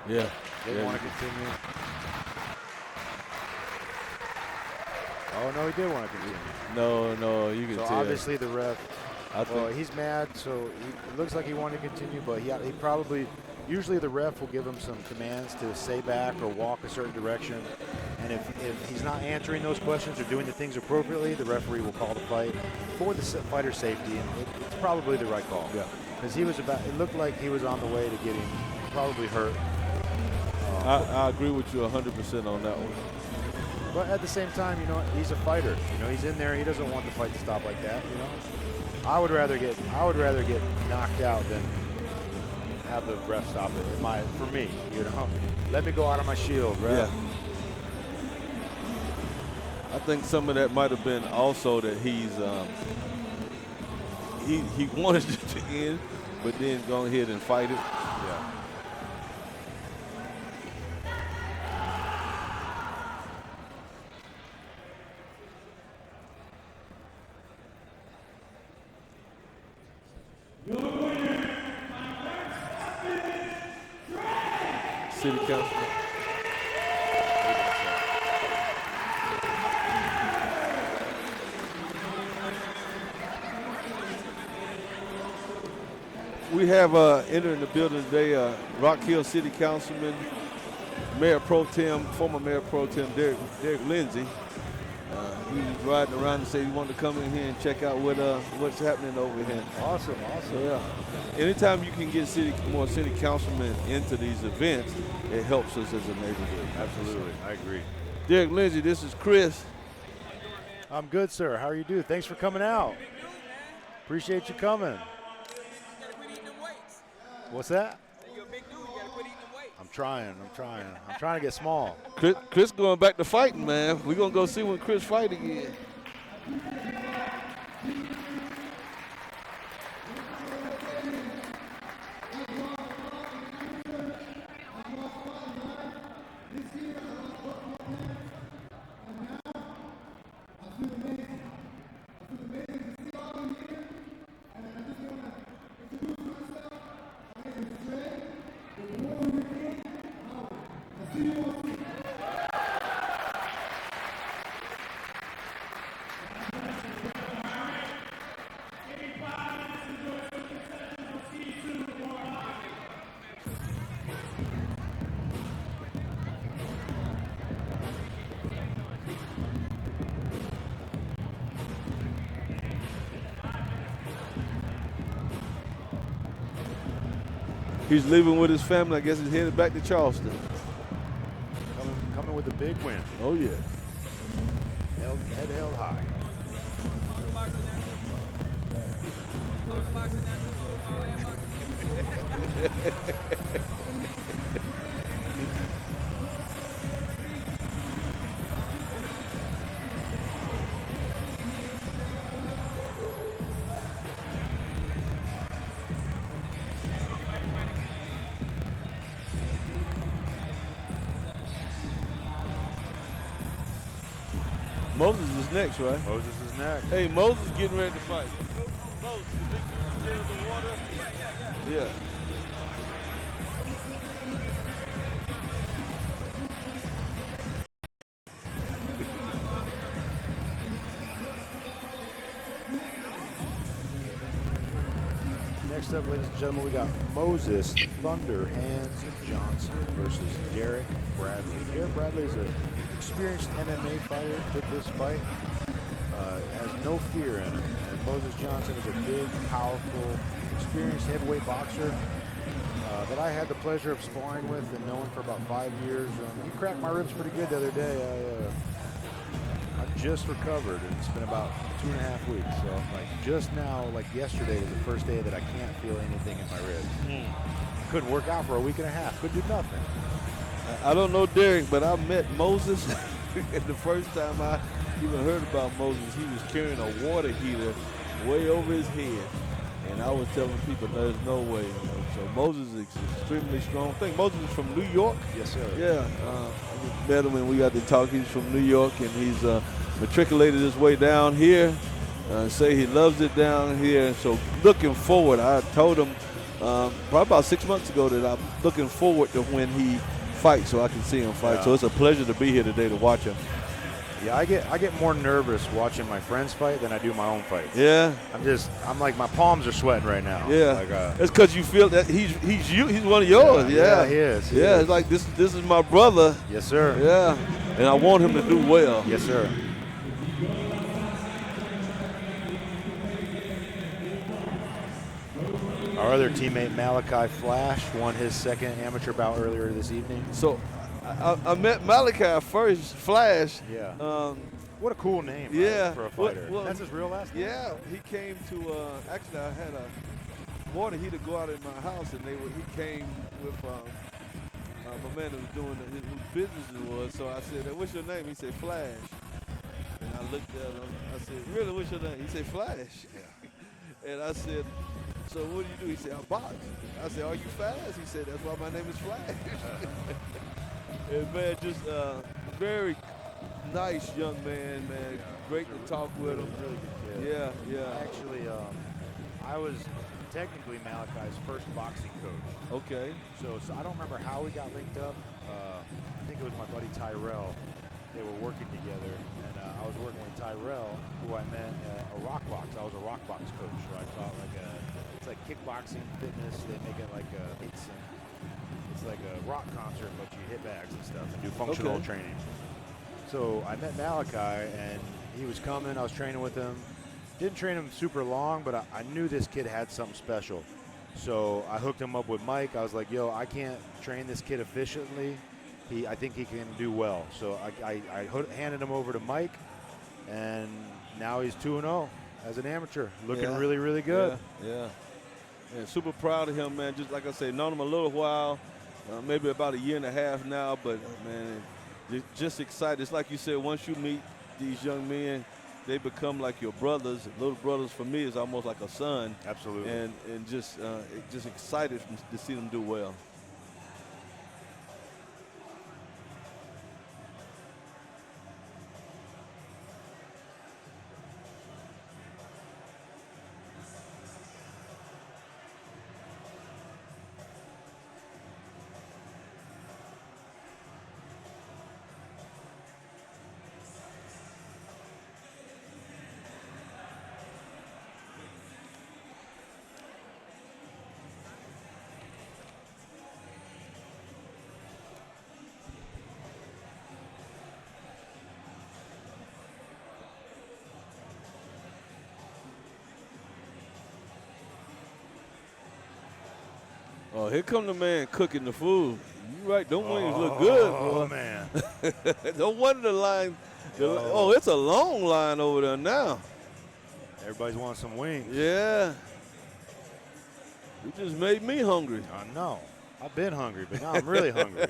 Yeah. Didn't want to continue. Oh, no, he did want to continue. No, you can So tell. obviously the ref, I he's mad, so it looks like he wanted to continue, but he probably, usually the ref will give him some commands to stay back or walk a certain direction. And if he's not answering those questions or doing the things appropriately, the referee will call the fight for the fighter's safety, and it's probably the right call. Yeah. Because it looked like he was on the way to getting probably hurt. I agree with you 100% on that one. But at the same time, he's a fighter. He's in there. He doesn't want the fight to stop like that. I would rather get knocked out than have the ref stop it. For me, let me go out of my shield, ref. Yeah. I think some of that might have been also that he wanted it to end, but then go ahead and fight it. Yeah. City Council. We have entering the building today Rock Hill City Councilman, Mayor Pro Tem, former Mayor Pro Tem Derek Lindsey. He was riding around and said he wanted to come in here and check out what's happening over here. Awesome. So, yeah. Anytime you can get more city councilmen into these events, it helps us as a neighborhood. Absolutely. I agree. Derek Lindsey, this is Chris. I'm good, sir. How are you doing? Thanks for coming out. Appreciate you coming. What's that? You're a big dude. You gotta quit eating them weights. I'm trying to get small. Chris going back to fighting, man. We're going to go see when Chris fight again. He's leaving with his family. I guess he's headed back to Charleston. Coming with a big win. Oh, yeah. Head held high. Moses is next, right? Moses is next. Hey, Moses getting ready to fight. Moses, you think you can the water? Yeah. Next up, ladies and gentlemen, we got Moses Thunder Hands Johnson versus Derek Bradley. Derek Bradley is an experienced MMA fighter. Took this fight, has no fear in him. And Moses Johnson is a big, powerful, experienced heavyweight boxer that I had the pleasure of sparring with and knowing for about 5 years. He cracked my ribs pretty good the other day. I just recovered, and it's been about 2.5 weeks. So, just now, yesterday was the first day that I can't feel anything in my ribs. Couldn't work out for a week and a half. Could do nothing. I don't know Derek, but I met Moses. And the first time I even heard about Moses, he was carrying a water heater way over his head. And I was telling people, there's no way. So Moses is extremely strong. I think Moses is from New York. Yes, sir. Yeah. We met him and we got to talk. He's from New York, and he's matriculated his way down here Say he loves it down here. So looking forward, I told him probably about 6 months ago that I'm looking forward to when he fights so I can see him fight. Yeah. So it's a pleasure to be here today to watch him. Yeah, I get more nervous watching my friends fight than I do my own fights. Yeah. I'm like my palms are sweating right now. Yeah, Like, it's because you feel that he's one of yours. Yeah, he is. He yeah, is. it's like this is my brother. Yes, sir. Yeah, and I want him to do well. Yes, sir. Our other teammate Malachi Flash won his second amateur bout earlier this evening. So I met Malachi first, Flash. Yeah. What a cool name. Right, Yeah, for a fighter. well, That's his real last name. Yeah, he came to actually I had a water heater go out in my house, and he came with my man that was doing whose business it was. So I said, "What's your name?" He said, "Flash." And I looked at him. I said, "Really? What's your name?" He said, "Flash." And I said, "So what do you do?" He said, "I box." I said, "Are you fast?" He said, "That's why my name is Flash." And man, just very nice young man, man. Great to talk with him. Really good kid. Yeah. Actually, I was technically Malachi's first boxing coach. Okay. So I don't remember how we got linked up. I think it was my buddy Tyrell. They were working together, and I was working with Tyrell, who I met at a rock box. I was a rock box coach, so I taught it's like kickboxing, fitness. They make it like it's like a rock concert, but you hit bags and stuff and do functional Okay. training. So I met Malachi, and he was coming. I was training with him. Didn't train him super long, but I knew this kid had something special. So I hooked him up with Mike. I was like, yo, I can't train this kid efficiently. I think he can do well. So I handed him over to Mike, and now he's 2-0 as an amateur, looking Yeah. really, really good. Yeah. And super proud of him, man. Just like I say, known him a little while, maybe about a year and a half now, but man, just excited. It's like you said, once you meet these young men, they become like your brothers. Little brothers for me is almost like a son. Absolutely. And just excited to see them do well. Oh, here come the man cooking the food. You right, them wings look good, boy. Oh, man. No wonder the line. It's a long line over there now. Everybody's wanting some wings. Yeah. You just made me hungry. I know. I've been hungry, but now I'm really hungry.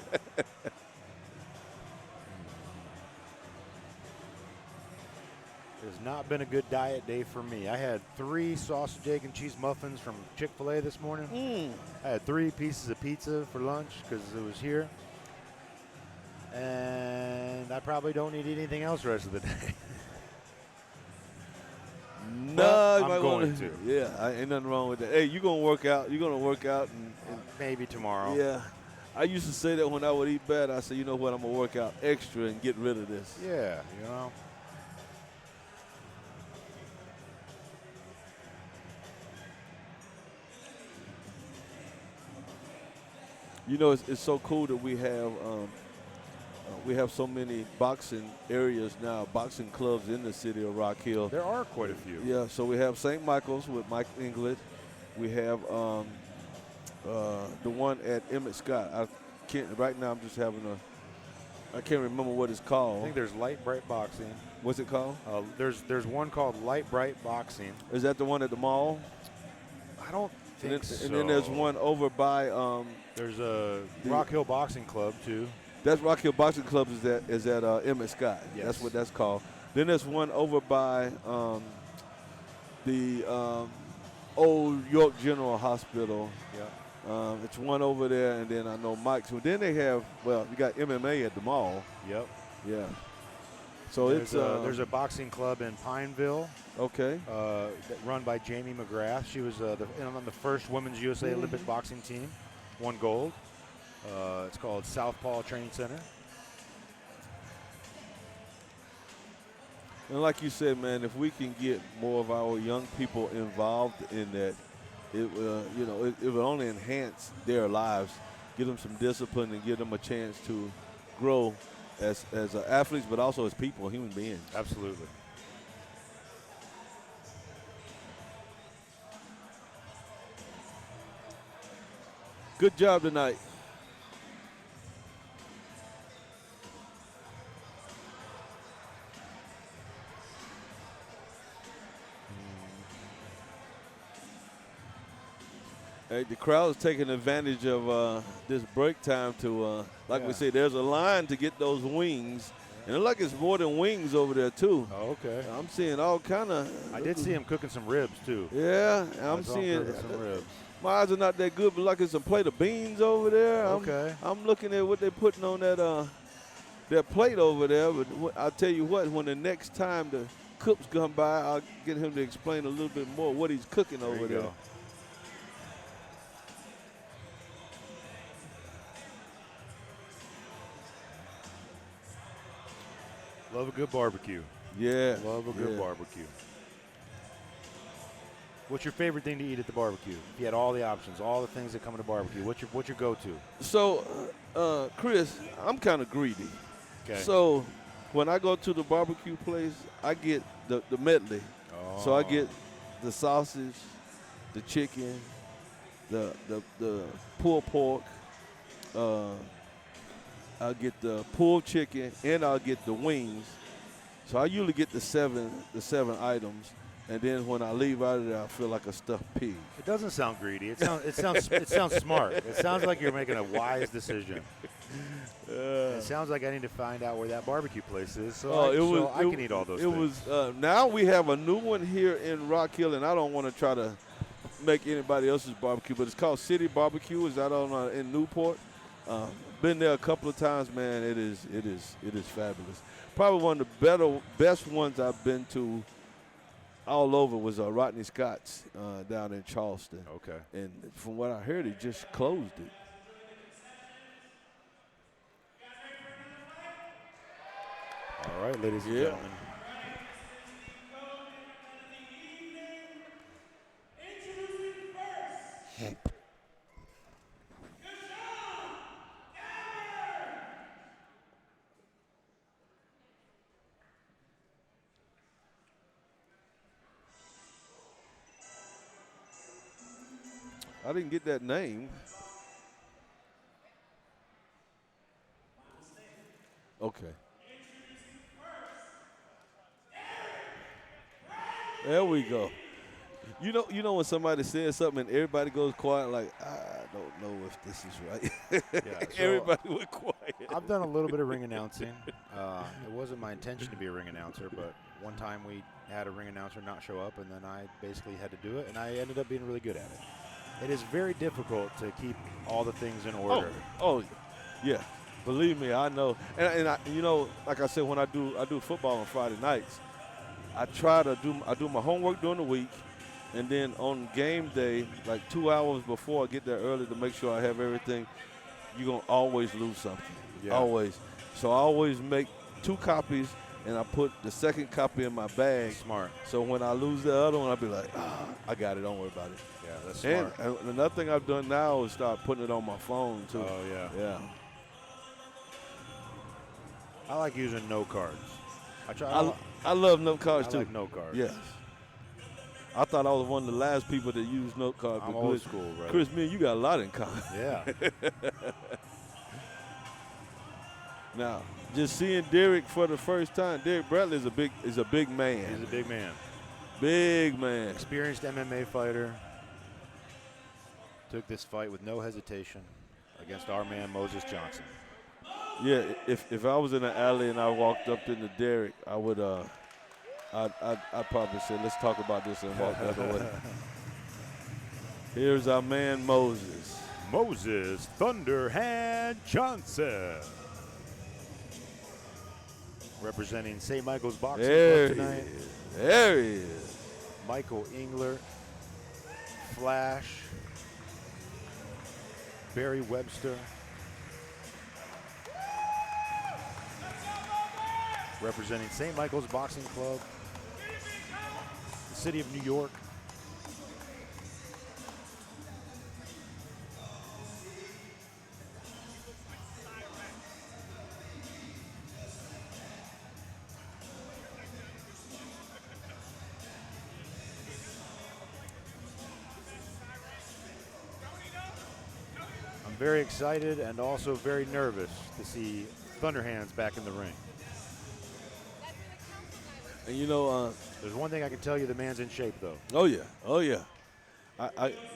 It's not been a good diet day for me. I had 3 sausage, egg, and cheese muffins from Chick-fil-A this morning. I had 3 pieces of pizza for lunch because it was here. And I probably don't need anything else the rest of the day. No, you I'm might going wanna, to. Yeah, ain't nothing wrong with that. Hey, you're going to work out. You're going to work out. And Maybe tomorrow. yeah. I used to say that when I would eat bad. I said, you know what, I'm going to work out extra and get rid of this. Yeah, you know. You know, it's so cool that we have so many boxing areas now, boxing clubs in the city of Rock Hill. There are quite a few. Yeah, so we have St. Michael's with Mike England. We have the one at Emmett Scott. Right now I'm just having I can't remember what it's called. I think there's Light Bright Boxing. What's it called? There's one called Light Bright Boxing. Is that the one at the mall? I don't think so. And then there's one over by There's a Rock Hill Boxing Club too. that's Rock Hill Boxing Club is at Emmett Scott. Yes. That's what that's called. Then there's one over by the old York General Hospital. Yeah. It's one over there, and then I know Mike's. Then they have, you got MMA at the mall. Yep. Yeah. So there's a boxing club in Pineville. Okay. Run by Jamie McGrath. She was on the first women's USA Olympic boxing team, won gold. It's called Southpaw Training Center. And like you said, man, if we can get more of our young people involved in that, it will only enhance their lives, give them some discipline, and give them a chance to grow as athletes, but also as people, human beings. Absolutely. Good job tonight. Hey, the crowd's taking advantage of this break time to, we say, there's a line to get those wings. And it look like it's more than wings over there, too. Oh, okay. I'm seeing all kind of. I did see him cooking some ribs, too. Yeah, I'm seeing some ribs. My eyes are not that good, but like it's a plate of beans over there. Okay. I'm looking at what they're putting on that plate over there. But I'll tell you what, when the next time the cooks come by, I'll get him to explain a little bit more what he's cooking over there. Go. Love a good barbecue. Yeah. Love a good barbecue. What's your favorite thing to eat at the barbecue? If you had all the options, all the things that come to barbecue, what's your go-to? So, Chris, I'm kind of greedy. Okay. So when I go to the barbecue place, I get the medley. Oh. So I get the sausage, the chicken, the pulled pork. I'll get the pulled chicken, and I'll get the wings. So I usually get the seven items, and then when I leave out of there, I feel like a stuffed pig. It doesn't sound greedy. It sounds smart. It sounds like you're making a wise decision. It sounds like I need to find out where that barbecue place is, so I can eat all those things. Now we have a new one here in Rock Hill, and I don't want to try to make anybody else's barbecue, but it's called City Barbecue. Is that on in Newport? Been there a couple of times, man. It is fabulous. Probably one of the best ones I've been to all over was Rodney Scott's down in Charleston. Okay. And from what I heard, he just closed it. All right, ladies and gentlemen. I didn't get that name. Okay. There we go. You know when somebody says something and everybody goes quiet, like, I don't know if this is right. Yeah, so everybody went quiet. I've done a little bit of ring announcing. It wasn't my intention to be a ring announcer, but one time we had a ring announcer not show up, and then I basically had to do it, and I ended up being really good at it. It is very difficult to keep all the things in order. Oh, yeah. Believe me, I know. And I, like I said, when I do football on Friday nights, I try to do my homework during the week, and then on game day, like 2 hours before I get there early to make sure I have everything. You're gonna always lose something. Yeah. Always. So I always make 2 copies, and I put the second copy in my bag. Smart. So when I lose the other one, I'll be like, I got it. Don't worry about it. Yeah, that's smart. And another thing I've done now is start putting it on my phone too. Oh yeah. Yeah. I like using note cards. I love note cards too. I like note cards. Yes. I thought I was one of the last people that used note cards. I'm old school, brother. Chris, me and you got a lot in common. Yeah. Now, just seeing Derek for the first time, Derek Bradley is a big man. He's a big man. Big man. Experienced MMA fighter. Took this fight with no hesitation against our man Moses Johnson. Yeah, if I was in an alley and I walked up into Derek, I would I'd probably say, let's talk about this and walk the other way. Here's our man Moses. Moses Thunderhand Johnson. Representing St. Michael's Boxing There Club he tonight, is. There he is. Michael Engler, Flash, Barry Webster. Representing St. Michael's Boxing Club, the city of New York. I'm very excited and also very nervous to see Thunderhands back in the ring. And you know, There's one thing I can tell you: the man's in shape, though. oh yeah.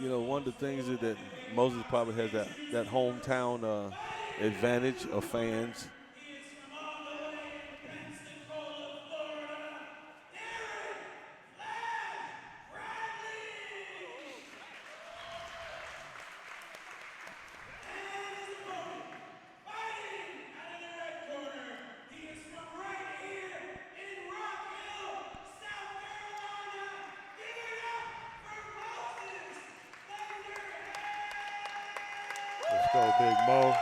You know, one of the things is that Moses probably has that hometown advantage of fans. Let's go, Big Mo.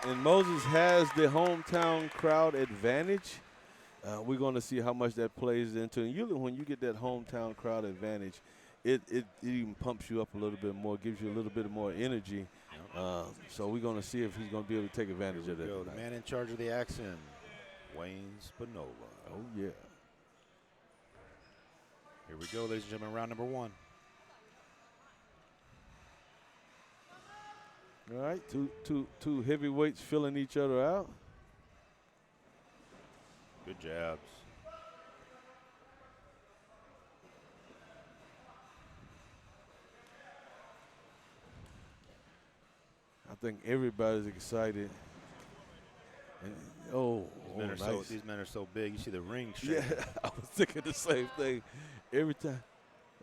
And Moses has the hometown crowd advantage. We're going to see how much that plays into. And usually when you get that hometown crowd advantage, it even pumps you up a little bit more, gives you a little bit more energy. So we're going to see if he's going to be able to take advantage of that. The man in charge of the action, Wayne Spinola. Oh, yeah. Here we go, ladies and gentlemen, round number one. All right, two heavyweights filling each other out. Good jabs. I think everybody's excited. And, nice. These men are so big. You see the ring shaking. Yeah, I was thinking the same thing every time.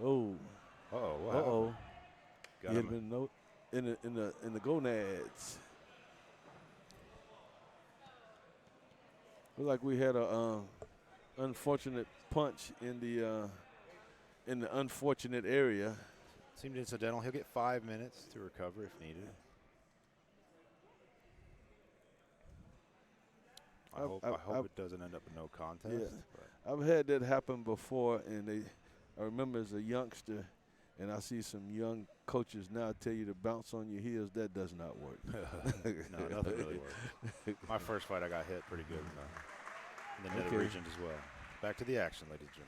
Oh. Uh-oh. He had been in the gonads. Looked like we had a unfortunate punch in the unfortunate area. Seemed incidental. He'll get 5 minutes to recover if needed. I hope it doesn't end up in no contest. Yeah. I've had that happen before, and I remember as a youngster, and I see some young coaches now tell you to bounce on your heels. That does not work. No, nothing really works. My first fight, I got hit pretty good in the nether regions as well. Back to the action, ladies and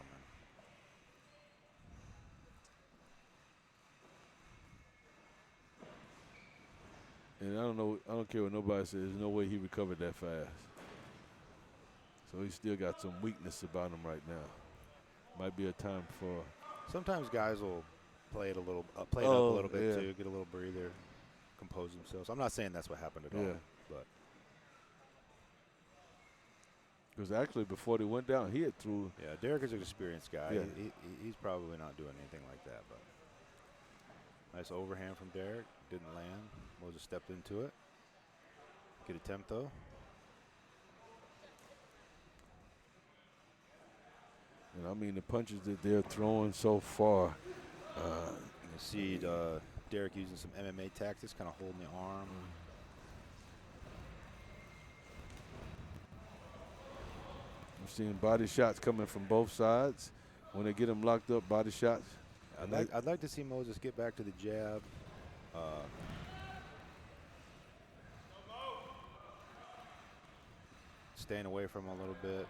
gentlemen. And I don't care what nobody says. There's no way he recovered that fast. So he's still got some weakness about him right now. Might be a time for. Sometimes guys will play it up a little bit too, get a little breather, compose themselves. I'm not saying that's what happened at all, but because actually before they went down, he had threw. Yeah, Derek is an experienced guy. Yeah. He's probably not doing anything like that, but nice overhand from Derek. Didn't land. Moses stepped into it. Good attempt though. And I mean the punches that they're throwing so far. You see Derek using some MMA tactics, kind of holding the arm. I'm seeing body shots coming from both sides. When they get them locked up, body shots. I'd like to see Moses get back to the jab. Staying away from him a little bit.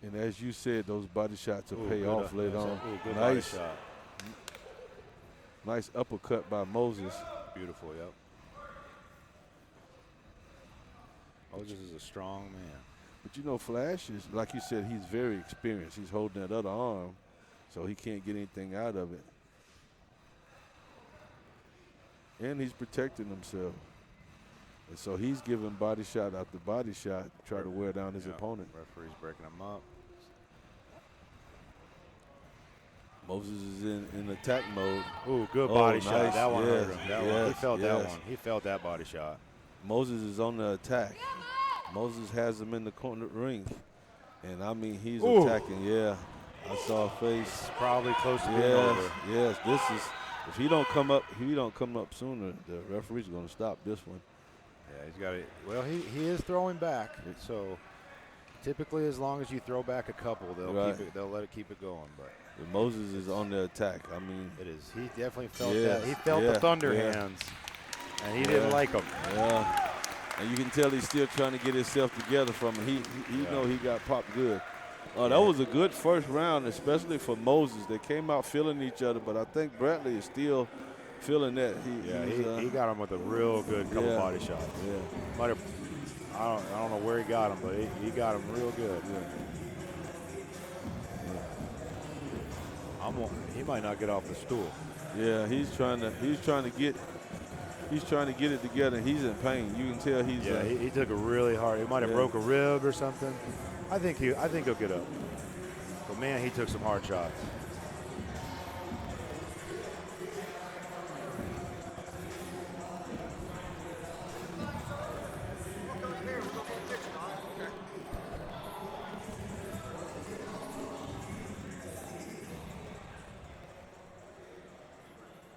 And as you said, those body shots will pay off later on. Good body shot. Nice uppercut by Moses. Beautiful, yep. Moses is a strong man. But you know, Flash is, like you said, he's very experienced. He's holding that other arm, so he can't get anything out of it. And he's protecting himself. And so he's giving body shot after body shot to try to wear down his opponent. Referee's breaking him up. Moses is in attack mode. Ooh, good body shot. Nice. That one hurt him. Yes. He felt that one. He felt that body shot. Moses is on the attack. Moses has him in the corner ring. And, I mean, he's attacking. Yeah, I saw a face. Probably close to being over. Yes, this is – if he don't come up sooner, the referee's going to stop this one. Yeah, he's got it. Well, he is throwing back. So, typically as long as you throw back a couple, they'll let it keep it going. But Moses is on the attack. I mean – it is. He definitely felt that. He felt the thunder hands, and he didn't like them. Yeah. And you can tell he's still trying to get himself together from him. He know he got popped good. That was a good first round, especially for Moses. They came out feeling each other, but I think Bradley is still feeling that. He got him with a real good couple body shots. Yeah. Might have, I don't know where he got him, but he got him real good. Yeah. He might not get off the stool. Yeah, he's trying to get it together. He's in pain. You can tell he's. Yeah, he took a really hard. He might have broke a rib or something. I think he'll get up. But man, he took some hard shots.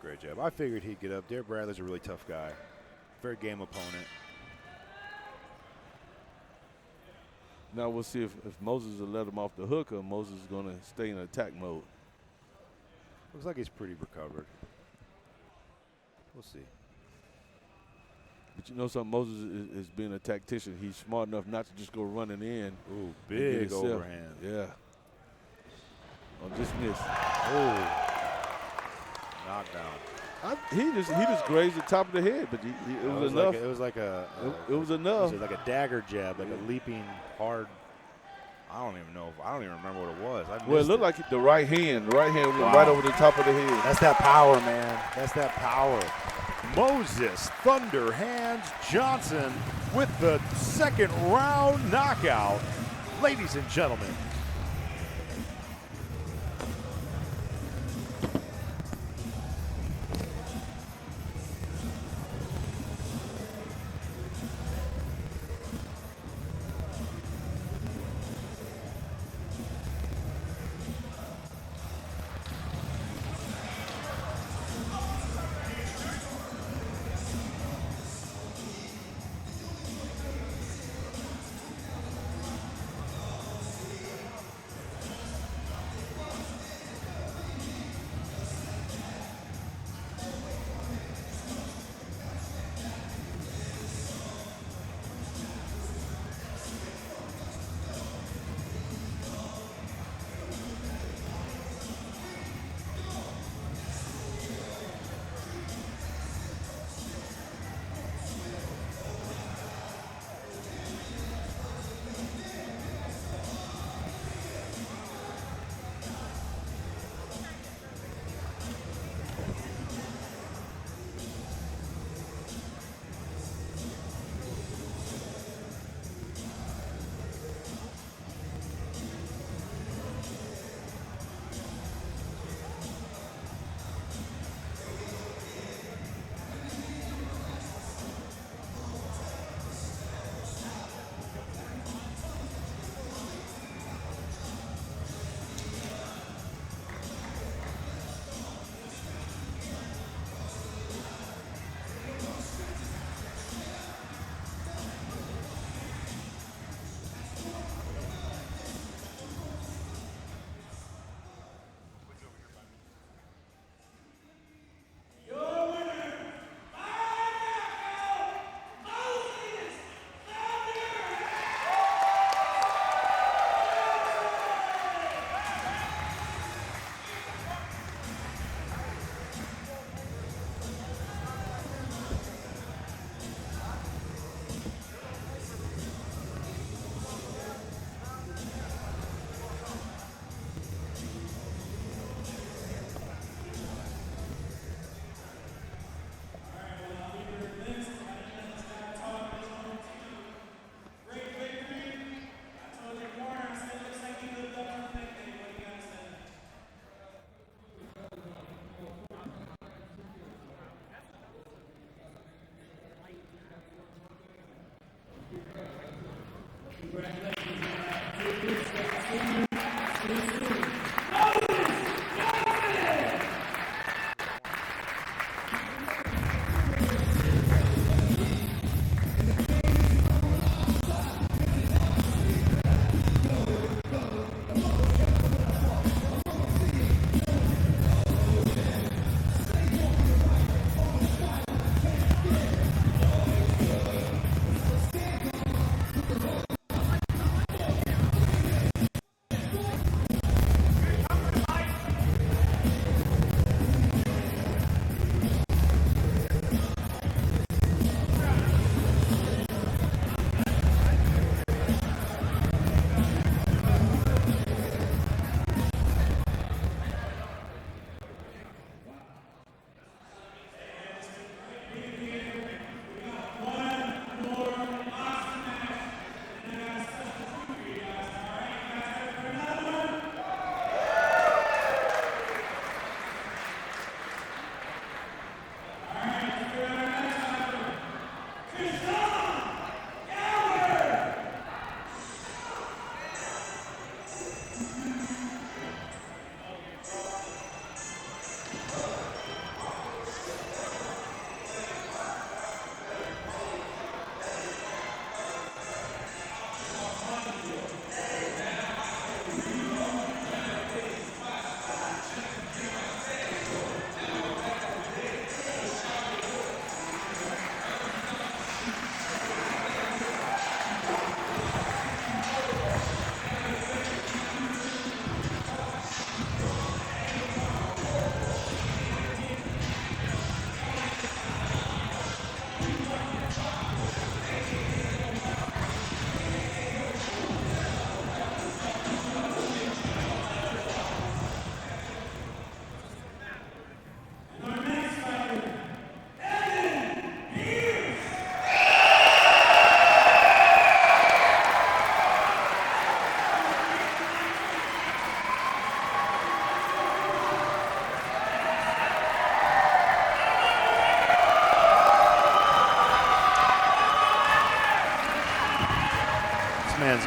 Great job. I figured he'd get up. Derek Bradley's a really tough guy. Very game opponent. Now we'll see if Moses will let him off the hook or Moses is going to stay in attack mode. Looks like he's pretty recovered. We'll see. But you know something, Moses is being a tactician. He's smart enough not to just go running in. Ooh, big overhand. Yeah. Oh, just missed. Oh. Knockdown. He just grazed the top of the head, but it was enough. It was like it was enough. It was like a dagger jab, like a leaping hard. I don't even know. I don't even remember what it was. Well, it looked like the right hand. The right hand went right over the top of the head. That's that power, man. That's that power. Moses Thunder Hands Johnson with the second round knockout. Ladies and gentlemen,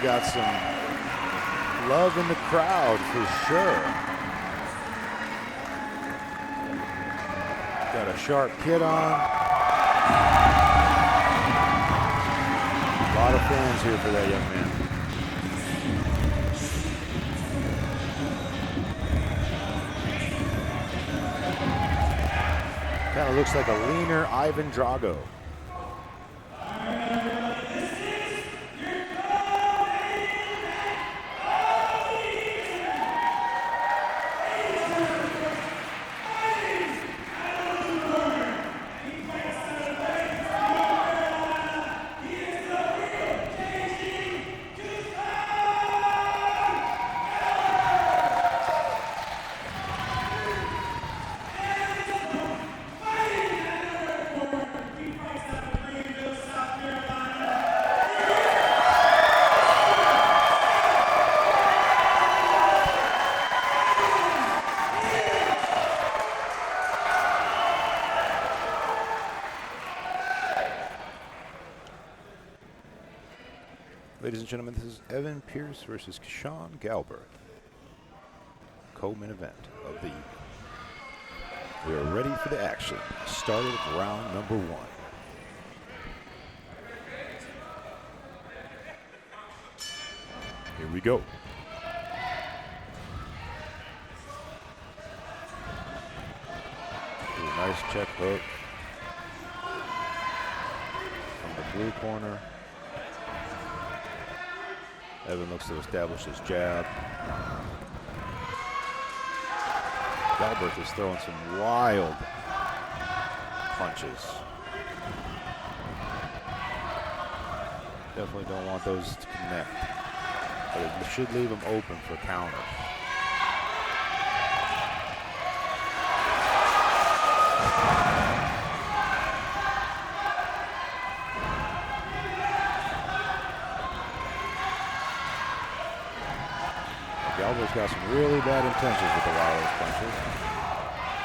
got some love in the crowd for sure. Got a sharp kid on. A lot of fans here for that young man. Kind of looks like a leaner Ivan Drago. Ladies and gentlemen, this is Evan Pierce versus Keyshawn Galbert. Co-main event of the evening. We are ready for the action. Started at round number 1. Here we go. Ooh, nice check hook from the blue corner. Evan looks to establish his jab. Galbert is throwing some wild punches. Definitely don't want those to connect. But it should leave him open for counters. Galbert's got some really bad intentions with a lot of those punches.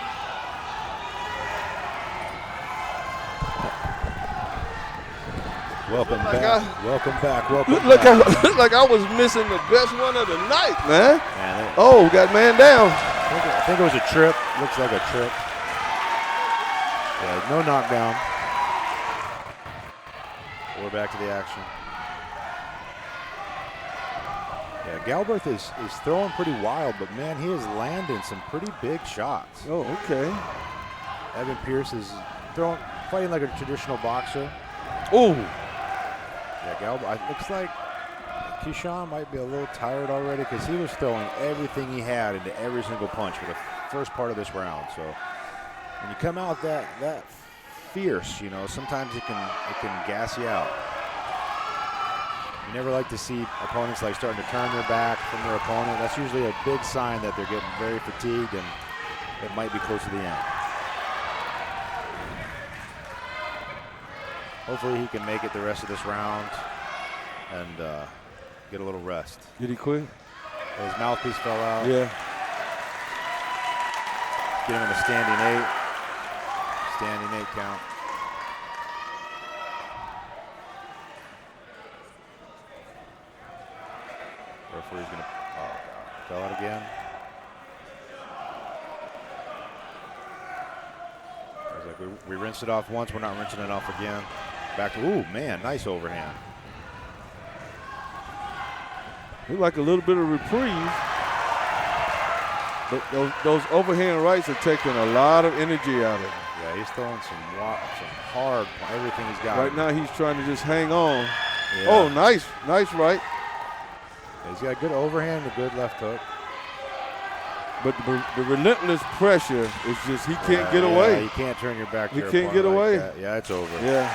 Welcome back. Welcome back. Welcome back. Looked like I was missing the best one of the night, man. Man, Oh, got man down. I think it was a trip. Looks like a trip. Yeah, no knockdown. We're back to the action. Yeah, Galbert is throwing pretty wild, but man, he is landing some pretty big shots. Oh, okay. Evan Pierce is fighting like a traditional boxer. Oh, Yeah, Galbert, it looks like Keyshawn might be a little tired already because he was throwing everything he had into every single punch for the first part of this round. So when you come out that fierce, you know, sometimes it can gas you out. You never like to see opponents like starting to turn their back from their opponent. That's usually a big sign that they're getting very fatigued and it might be close to the end. Hopefully he can make it the rest of this round and get a little rest. did he quit? His mouthpiece fell out. Yeah. Get him in a standing 8. Standing 8 count. Referee's gonna, fell out again. I was like, we rinsed it off once, we're not rinsing it off again. Back to, ooh, man, nice overhand. Looked like a little bit of reprieve. But those overhand rights are taking a lot of energy out of him. Yeah, he's throwing some hard, everything he's got. Right now he's trying to just hang on. Yeah. Oh, nice right. He's got a good overhand and a good left hook. But the relentless pressure is just, he can't get away. Yeah, you can't turn your back to He your can't opponent get away. like that. Yeah, it's over. Yeah.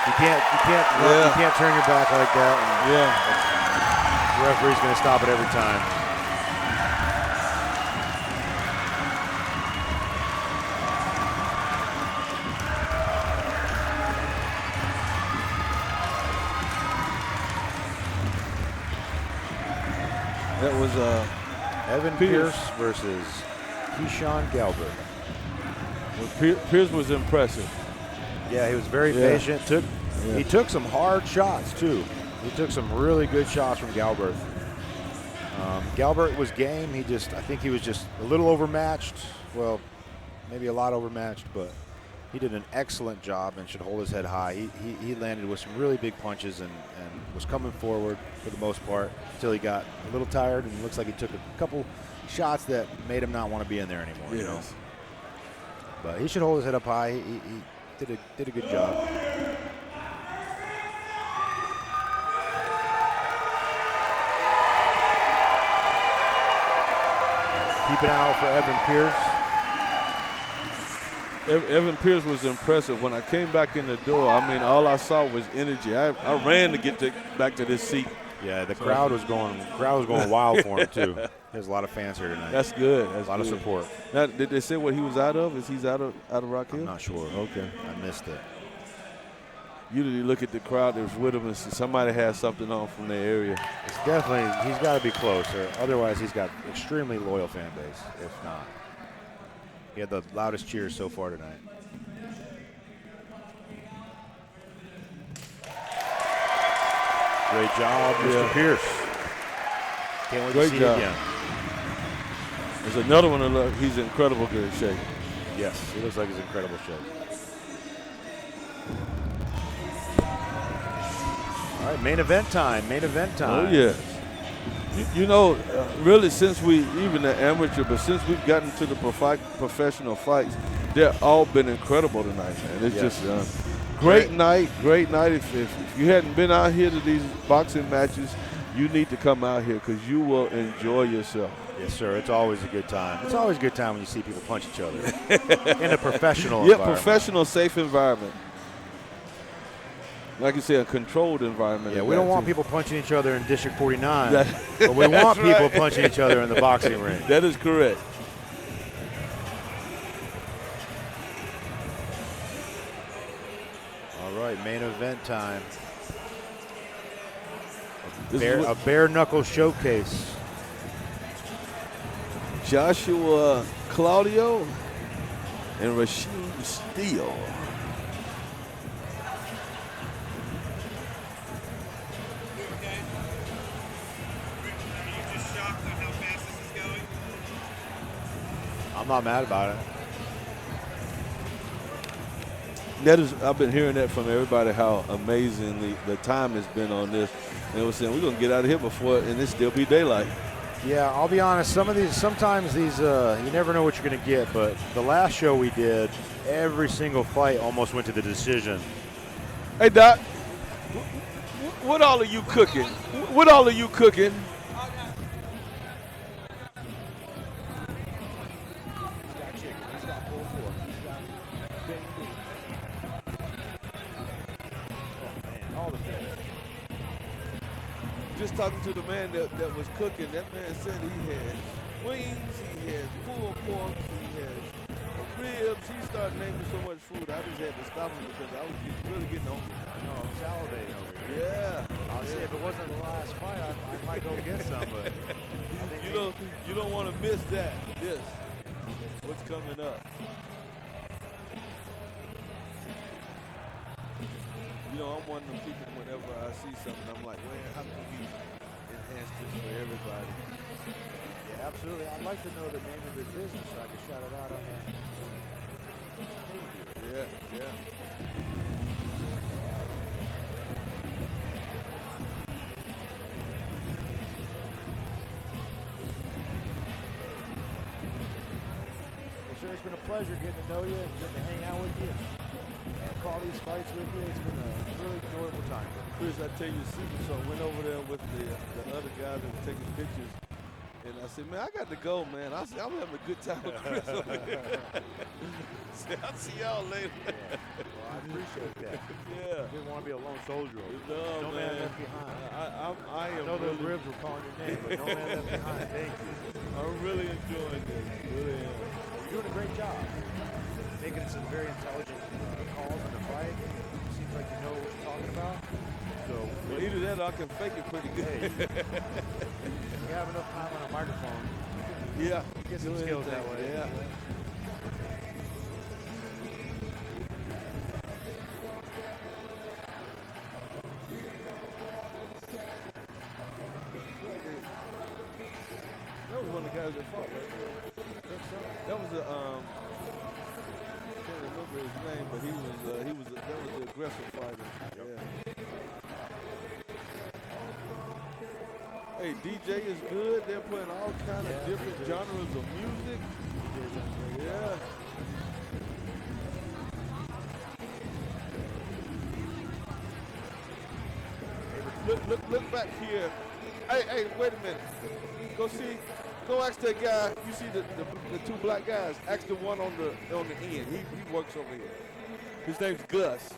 You can't turn your back like that. And Yeah. the referee's going to stop it every time. That was Evan Pierce versus Keyshawn Galbert. Pierce was impressive. Yeah, he was very Yeah. patient. He took some hard shots too. He took some really good shots from Galbert. Galbert was game. I think he was just a little overmatched. Well, maybe a lot overmatched, but he did an excellent job and should hold his head high. He landed with some really big punches and was coming forward for the most part until he got a little tired, and it looks like he took a couple shots that made him not want to be in there anymore. Yes. You know? But he should hold his head up high. He did a good job. Keep an eye out for Evan Pierce. Evan Pierce was impressive. When I came back in the door, I mean, all I saw was energy. I ran to get back to this seat. Yeah, the crowd was going wild for him too. There's a lot of fans here tonight. That's good. That's a lot good. of support. Now, did they say what he was out of? Is he's out of Rock Hill? I'm not sure. Okay. I missed it. Usually look at the crowd that was with him and see somebody has something on from their area. It's definitely, he's got to be close, or otherwise he's got extremely loyal fan base, if not. He had the loudest cheers so far tonight. Great job, Mr. Pierce. Can't wait to see job. it again. There's another one that look, he's in incredible good shape. Yes, he looks like he's in incredible shape. All right, main event time. Oh, yes. You know, really, since even the amateur, but since we've gotten to the professional fights, they've all been incredible tonight, man. It's just great night. If you hadn't been out here to these boxing matches, you need to come out here because you will enjoy yourself. Yes, sir. It's always a good time. It's always a good time when you see people punch each other in a professional environment. Professional, safe environment. Like you say, a controlled environment. Yeah, we don't want people punching each other in District 49, but we want people punching each other in the boxing ring. That is correct. All right, main event time. A bare knuckle showcase. Joshua Claudio and Rasheed Steele. I'm not mad about it. I've been hearing that from everybody how amazing the time has been on this. And they were saying we're gonna get out of here before and it still be daylight. Yeah, I'll be honest. Sometimes these, you never know what you're gonna get. But the last show we did, every single fight almost went to the decision. Hey Doc, what all are you cooking? What all are you cooking? Just talking to the man that was cooking, that man said he had wings, he had pulled pork, he had ribs. He started naming so much food, I just had to stop him because I was really getting hungry. I know, I'm salivating over here. Yeah. I'll say if it wasn't the last fight, I might go get some, but you don't want to miss that. This, what's coming up. You know, I'm one of them people whenever I see something, I'm like, well, how can we enhance this for everybody? yeah, absolutely. I'd like to know the name of his business so I can shout it out on there. Yeah. Well, sir, it's been a pleasure getting to know you and getting to hang out with you. Call these fights with you. It's been a really enjoyable time. Chris, I tell you a secret. So I went over there with the other guy that was taking pictures, and I said, man, I got to go, man. I said, I'm having a good time with Chris over here. Said, I'll see y'all later. Well, I appreciate that. Yeah. Didn't want to be a lone soldier. No, man left behind. I am know those really, ribs were calling your name, but no man left behind. Thank you. I'm really enjoying this. Really am. You're doing a great job. Making some very intelligent calls in the fight. Seems like you know what you're talking about. So Well, either that or I can fake it pretty good. hey, if you have enough time on a microphone, Yeah. get some Do skills anything. that way. Yeah. can't remember his name, but that was the aggressive fighter. Yeah. Hey, DJ is good. They're playing all kind of different genres of music. Yeah. Look back here. Hey, wait a minute. Go ask that guy. You see the two black guys. Ask the one on the end. He works over here. His name's Gus.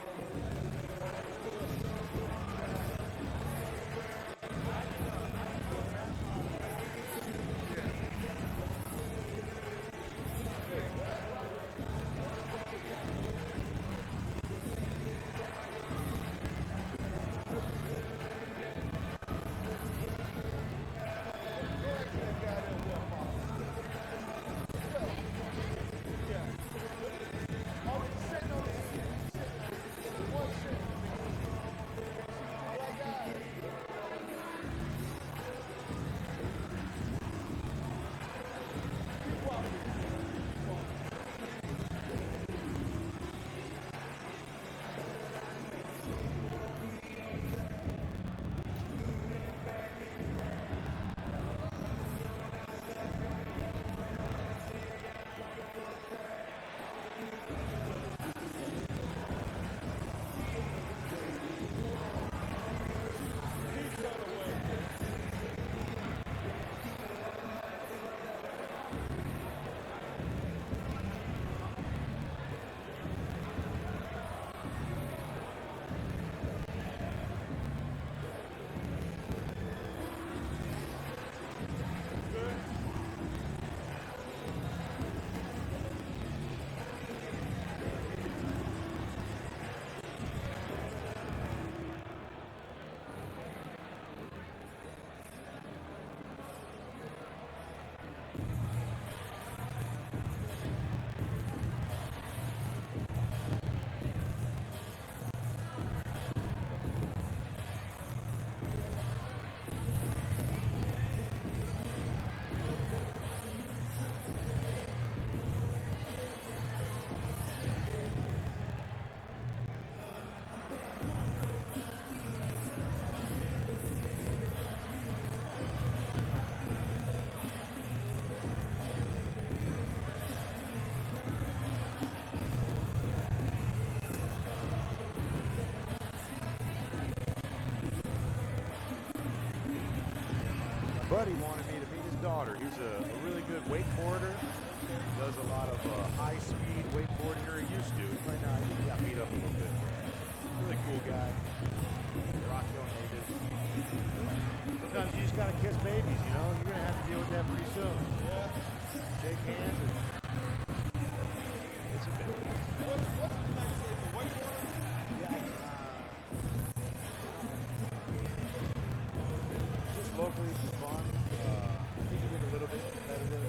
Buddy wanted me to meet his daughter. He's a really good wakeboarder. Does a lot of high-speed wakeboarding, or he used to. Right now, he got beat up a little bit. Really cool guy. Rockville native. Sometimes you just gotta kiss babies, you know? You're gonna have to deal with that pretty soon. Yeah. Shake hands and it's a bit. What's the next thing? The wakeboarding? Just locally for fun. I think you get a little bit competitive.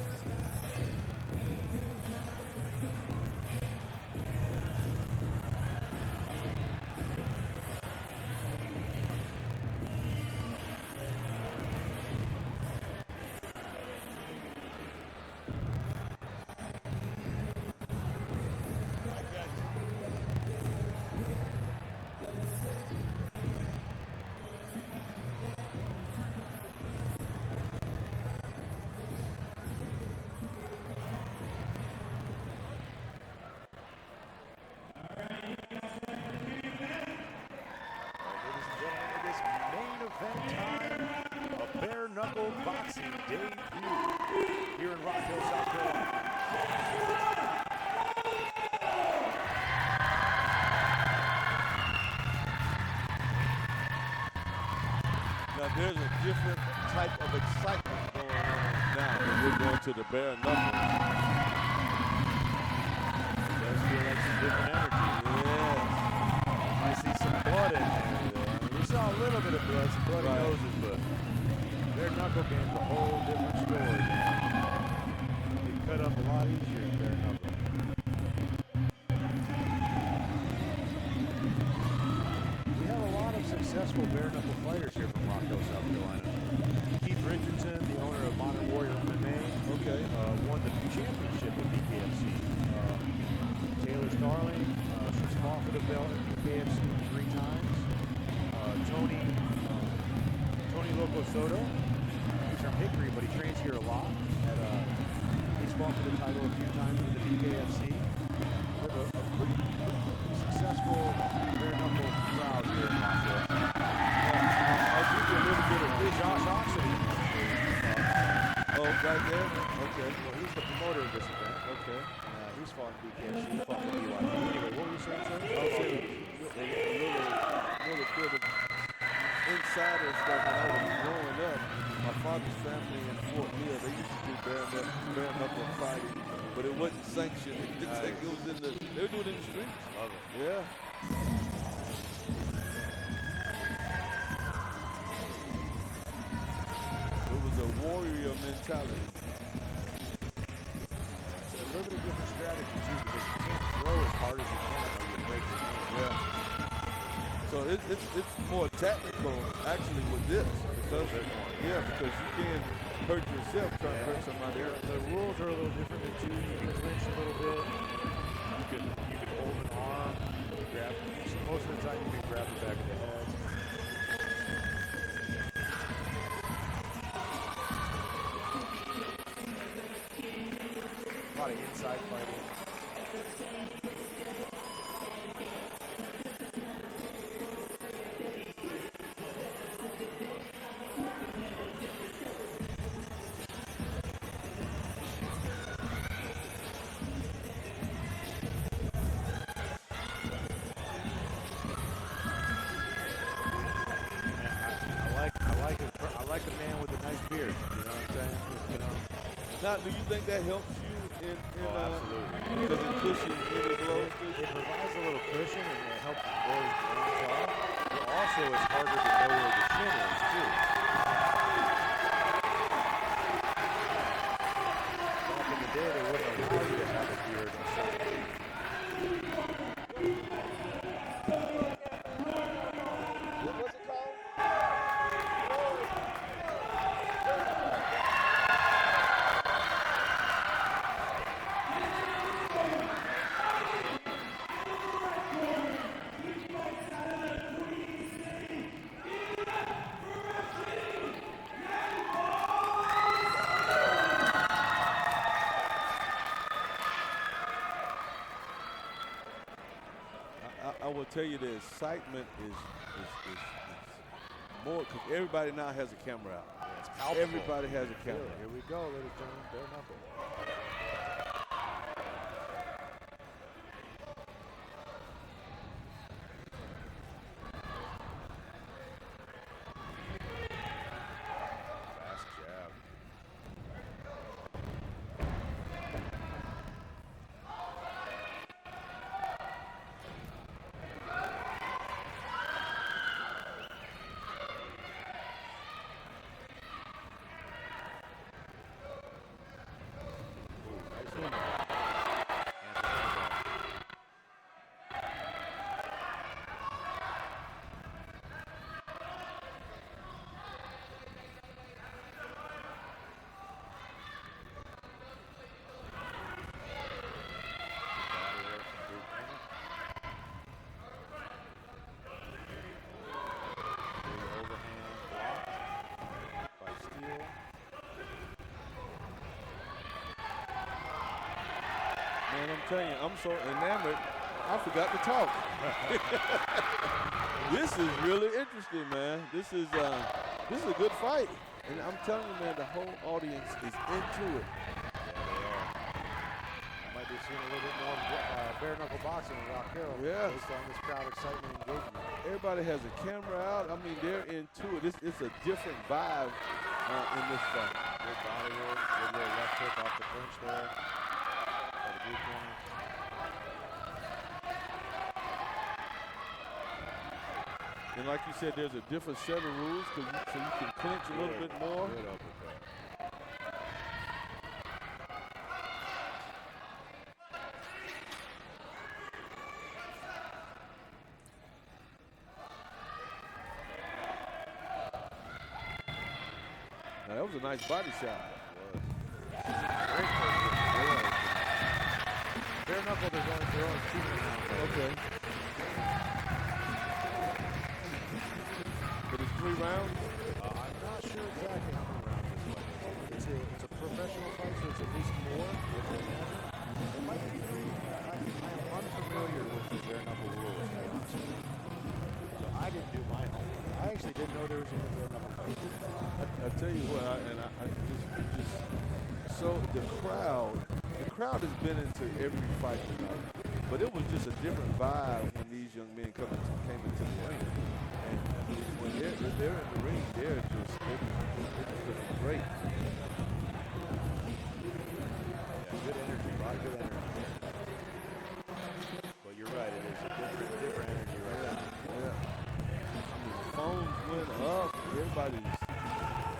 Knuckle boxing debut here in Rock Hill, South Carolina. Now there's a different type of excitement going on now when we're going to the bare knuckle. It does feel like some different energy. Yes. I see some blood in there. We saw a little bit of blood, some bloody noses, but bare knuckle game's a whole different story. They cut up a lot easier in bare knuckle. We have a lot of successful bare knuckle fighters here from Rock Hill, South Carolina. Keith Richardson, the owner of Modern Warrior MMA, won the championship of BKFC the belt in BKFC 3 times. Tony Loco Soto. He's from Hickory, but he trains here a lot. He's fought for the title a few times with the BKFC. We have a pretty successful bare knuckle crowd here in Rockville. I'll give you a little bit of Josh Oxley. Oh, right there? Okay. Well, he's the promoter of this event. Okay. He's fought in BKFC, he fought for BYU. Anyway, what were you saying, sir? I was saying a little bit of insider stuff. When I was growing up, my father's family in Fort Mill, they used to do bare knuckle fighting, but it wasn't sanctioned. It was in the, they were doing it in the streets. Love it. Yeah. It was a warrior mentality. It's a little bit of different strategy, too, because you can't throw as hard as you can when you break your hand. Yeah. So it's more tactical actually with this because you can hurt yourself trying to hurt somebody else. The rules are a little different than two. You can clinch a little bit. You can hold an arm, grab. Most of the time you can grab the back of the head. A lot of inside fighting. I like a man with a nice beard. You know what I'm saying? You know. Now, do you think that helps you in absolutely. because it cushions any blows? It provides a little cushion and it helps the boys bounce off. But also, it's harder to know where the chin is too. Back in the day, they wouldn't allow you to have a beard or something. What was it called? I will tell you the excitement is more because everybody now has a camera out. Yeah, it's palpable. Everybody has a camera. Here we go, ladies and gentlemen. Bare knuckle. Fast jab. Nice one. Man, I'm telling you, I'm so enamored, I forgot to talk. This is really interesting, man. This is a good fight, and I'm telling you, man, the whole audience is into it. I might be seeing a little bit more bare knuckle boxing in Rock Hill Yeah. based on this crowd excitement and engagement. Everybody has a camera out. I mean, they're into it. It's a different vibe in this fight. Good body work, good little left hook off the clinch there. By the blue corner. And like you said, there's a different set of rules so you can clinch a little bit more. Good uppercut. Now, that was a nice body shot. Great first hit. Bare knuckle, there's only 2 rounds. Okay. rounds? I'm not sure exactly how many rounds this fight is. It's a professional fight, so it's at least more. It might be 3. I am unfamiliar with the bare knuckle rules, to be honest with you. So I didn't do my homework. I actually didn't know there was even bare knuckle fights. I tell you what, I just so the crowd has been into every fight tonight, but it was just a different vibe when these young men came into the ring. And when they're in the ring, they're just it's looking great. Yeah, good energy, a lot of good energy. But you're right, it is a different energy right now. Yeah. I mean, the phones went up. Everybody's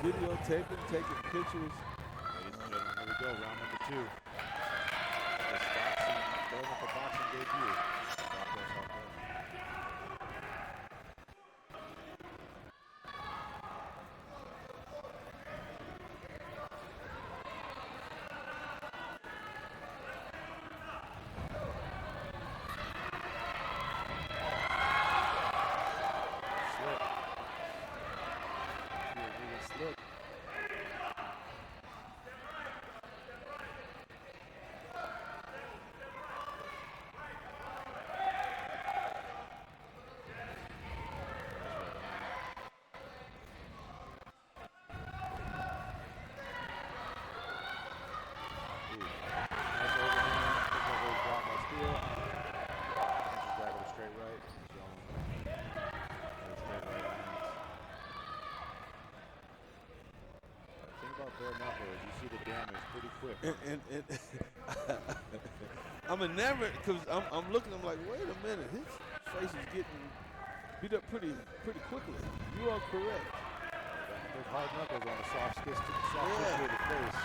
videotaping, taking pictures. Ladies and gentlemen, here we go, round number 2. This bare knuckle boxing debut. Slick. Bare knuckle, as you see the damage pretty quick. And I'm enamored because I'm looking. I'm like, wait a minute, his face is getting beat up pretty quickly. You are correct. Those hard knuckles on the soft tissue of the face.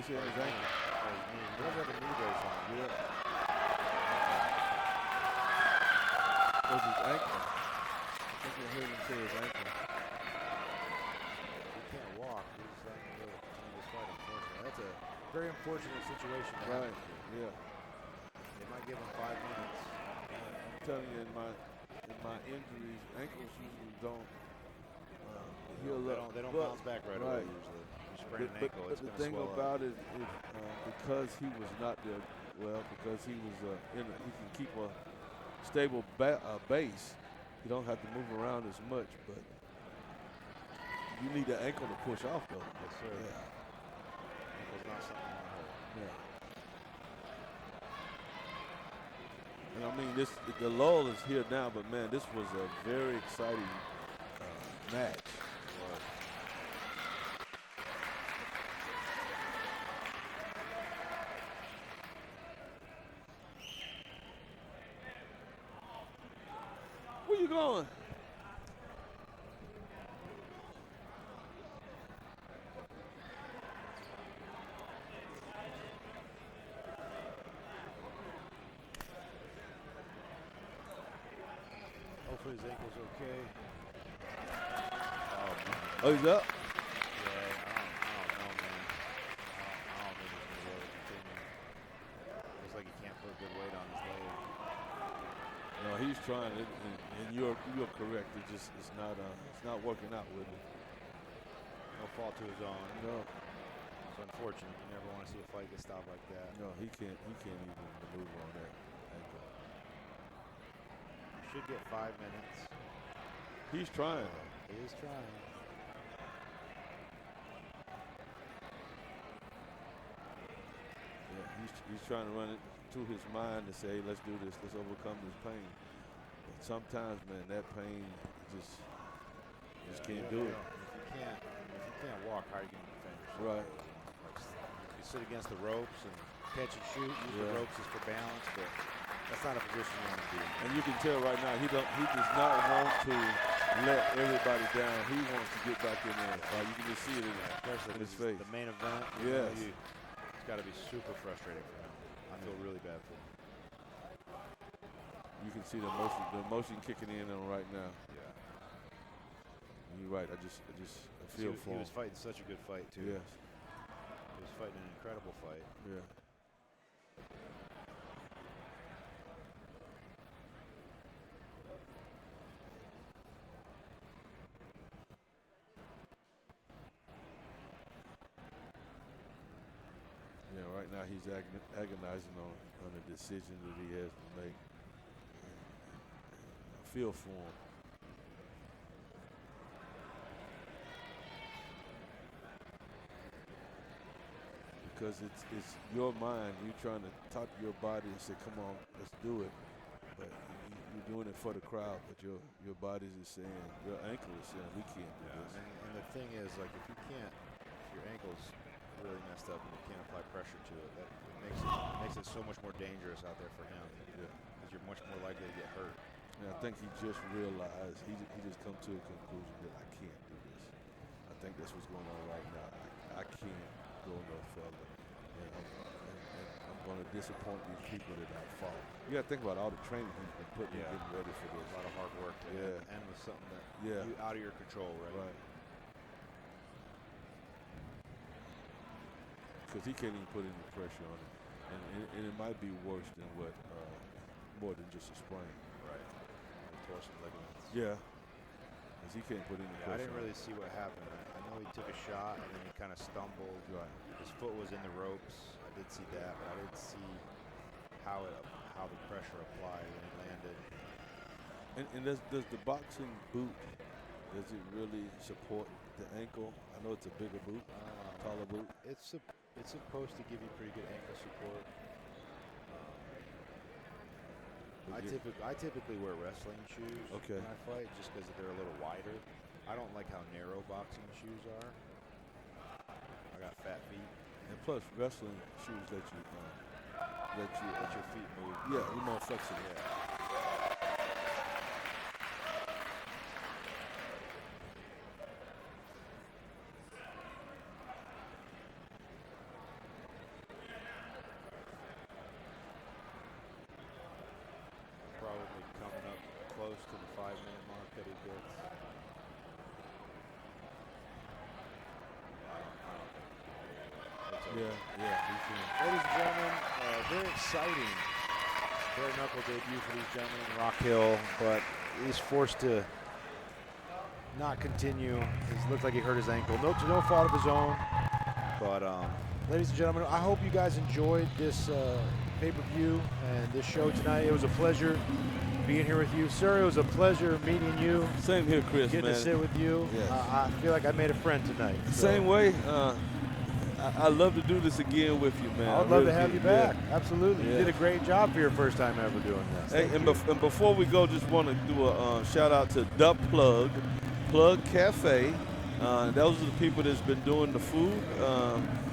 His ankle. He does have a knee brace on. Yeah. Was his ankle? I think I heard him say his ankle. He can't walk. He's unable to continue this fight, unfortunately. That's a very unfortunate situation. Right. Yeah. They might give him 5 minutes. I'm telling you, in my injuries, ankles usually don't heal up. They don't bounce back right away usually. You sprain an ankle, it's going to swell up. The thing about it is because he was not there, because he was he can keep a stable base. You don't have to move around as much, but you need the ankle to push off, though. Yes, sir. Yeah. Ankle's not something you want to hurt. Yeah. And I mean, the lull is here now, but man, this was a very exciting match. Where you going? Hopefully his ankle's okay. Oh, he's up? Yeah, I don't know, man. I don't think he's going to be able to continue. Looks like he can't put good weight on his leg. No, he's trying it, and you're correct. It's not working out with him. No fault to his own. No. It's unfortunate. You never want to see a fight get stopped like that. No, he can't even maneuver on that ankle. Should get 5 minutes. He's trying. He is trying. Yeah, he's trying to run it through his mind to say, hey, let's do this. Let's overcome this pain. But sometimes, man, that pain just, just can't do it. If you can't walk, how are you going to defend yourself? Right. Like, you sit against the ropes and catch and shoot. Use the Yeah. ropes just for balance, but that's not a position you want to be in. And you can tell right now he does not want to let everybody down. He wants to get back in there. You can just see it Especially in his because face. the main event. Yes. It's got to be super frustrating for him. I feel really bad for him. You can see the emotion kicking in on him right now. Yeah. You're right. I feel for He him. was fighting such a good fight too. Yes. He was fighting an incredible fight. Yeah. Yeah, right now he's agonizing on the decision that he has to make. I feel for him. Because it's your mind. You're trying to talk to your body and say, come on, let's do it. But you're doing it for the crowd, but your body is saying, your ankle is saying, we can't do this. And the thing is, like, if your ankle's really messed up and you can't apply pressure to it, it makes it so much more dangerous out there for him. Because you're much more likely to get hurt. And I think he just realized, he just come to a conclusion that I can't do this. I think that's what's going on right now. I can't go no further. And I'm going to disappoint these people that I fought. You got to think about all the training he's been putting in getting ready for this. A lot of hard work. Yeah. And with something that Yeah. out of your control, right? Right. Because he can't even put any pressure on it. And it might be worse than what, more than just a sprain. Right. Torsion ligaments. Yeah. Because he can't put any pressure I didn't on really it. see what happened. I know he took a shot and then he kind of stumbled. Right. His foot was in the ropes. I did see that, but I didn't see how the pressure applied when he landed. And does the boxing boot, does it really support the ankle? I know it's a bigger boot, taller boot. It's supposed to give you pretty good ankle support. I typically wear wrestling shoes Okay. when I fight, just because they're a little wider. I don't like how narrow boxing shoes are. I got fat feet. And plus, wrestling shoes let Your feet move. yeah, you're more flexible. Yeah. Probably coming up close to the 5-minute mark that he gets. Yeah. Ladies and gentlemen, very exciting bare knuckle debut for these gentlemen in Rock Hill, but he's forced to not continue. It looks like he hurt his ankle. No fault of his own. But ladies and gentlemen, I hope you guys enjoyed this pay-per-view and this show tonight. It was a pleasure being here with you. Sir, it was a pleasure meeting you. Same here, Chris, Getting man. to sit with you. Yes. I feel like I made a friend tonight. So Same way. I love to do this again with you, man. I'd I love really to have do. you back. Yeah. Absolutely. You Yeah. did a great job for your first time ever doing this. Hey, Thank and, you. before we go, just want to do a shout out to The Plug Cafe. Those are the people that's been doing the food,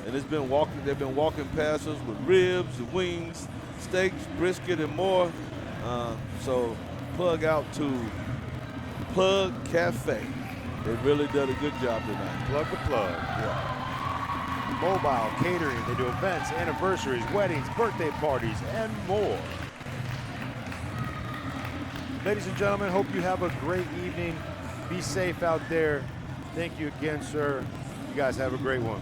and it's been walking. They've been walking past us with ribs, and wings, steaks, brisket, and more. So plug out to Plug Cafe. They really did a good job tonight. Plug the plug. Yeah. Mobile catering. They do events, anniversaries, weddings, birthday parties, and more. Ladies and gentlemen, hope you have a great evening. Be safe out there. Thank you again, sir. You guys have a great one.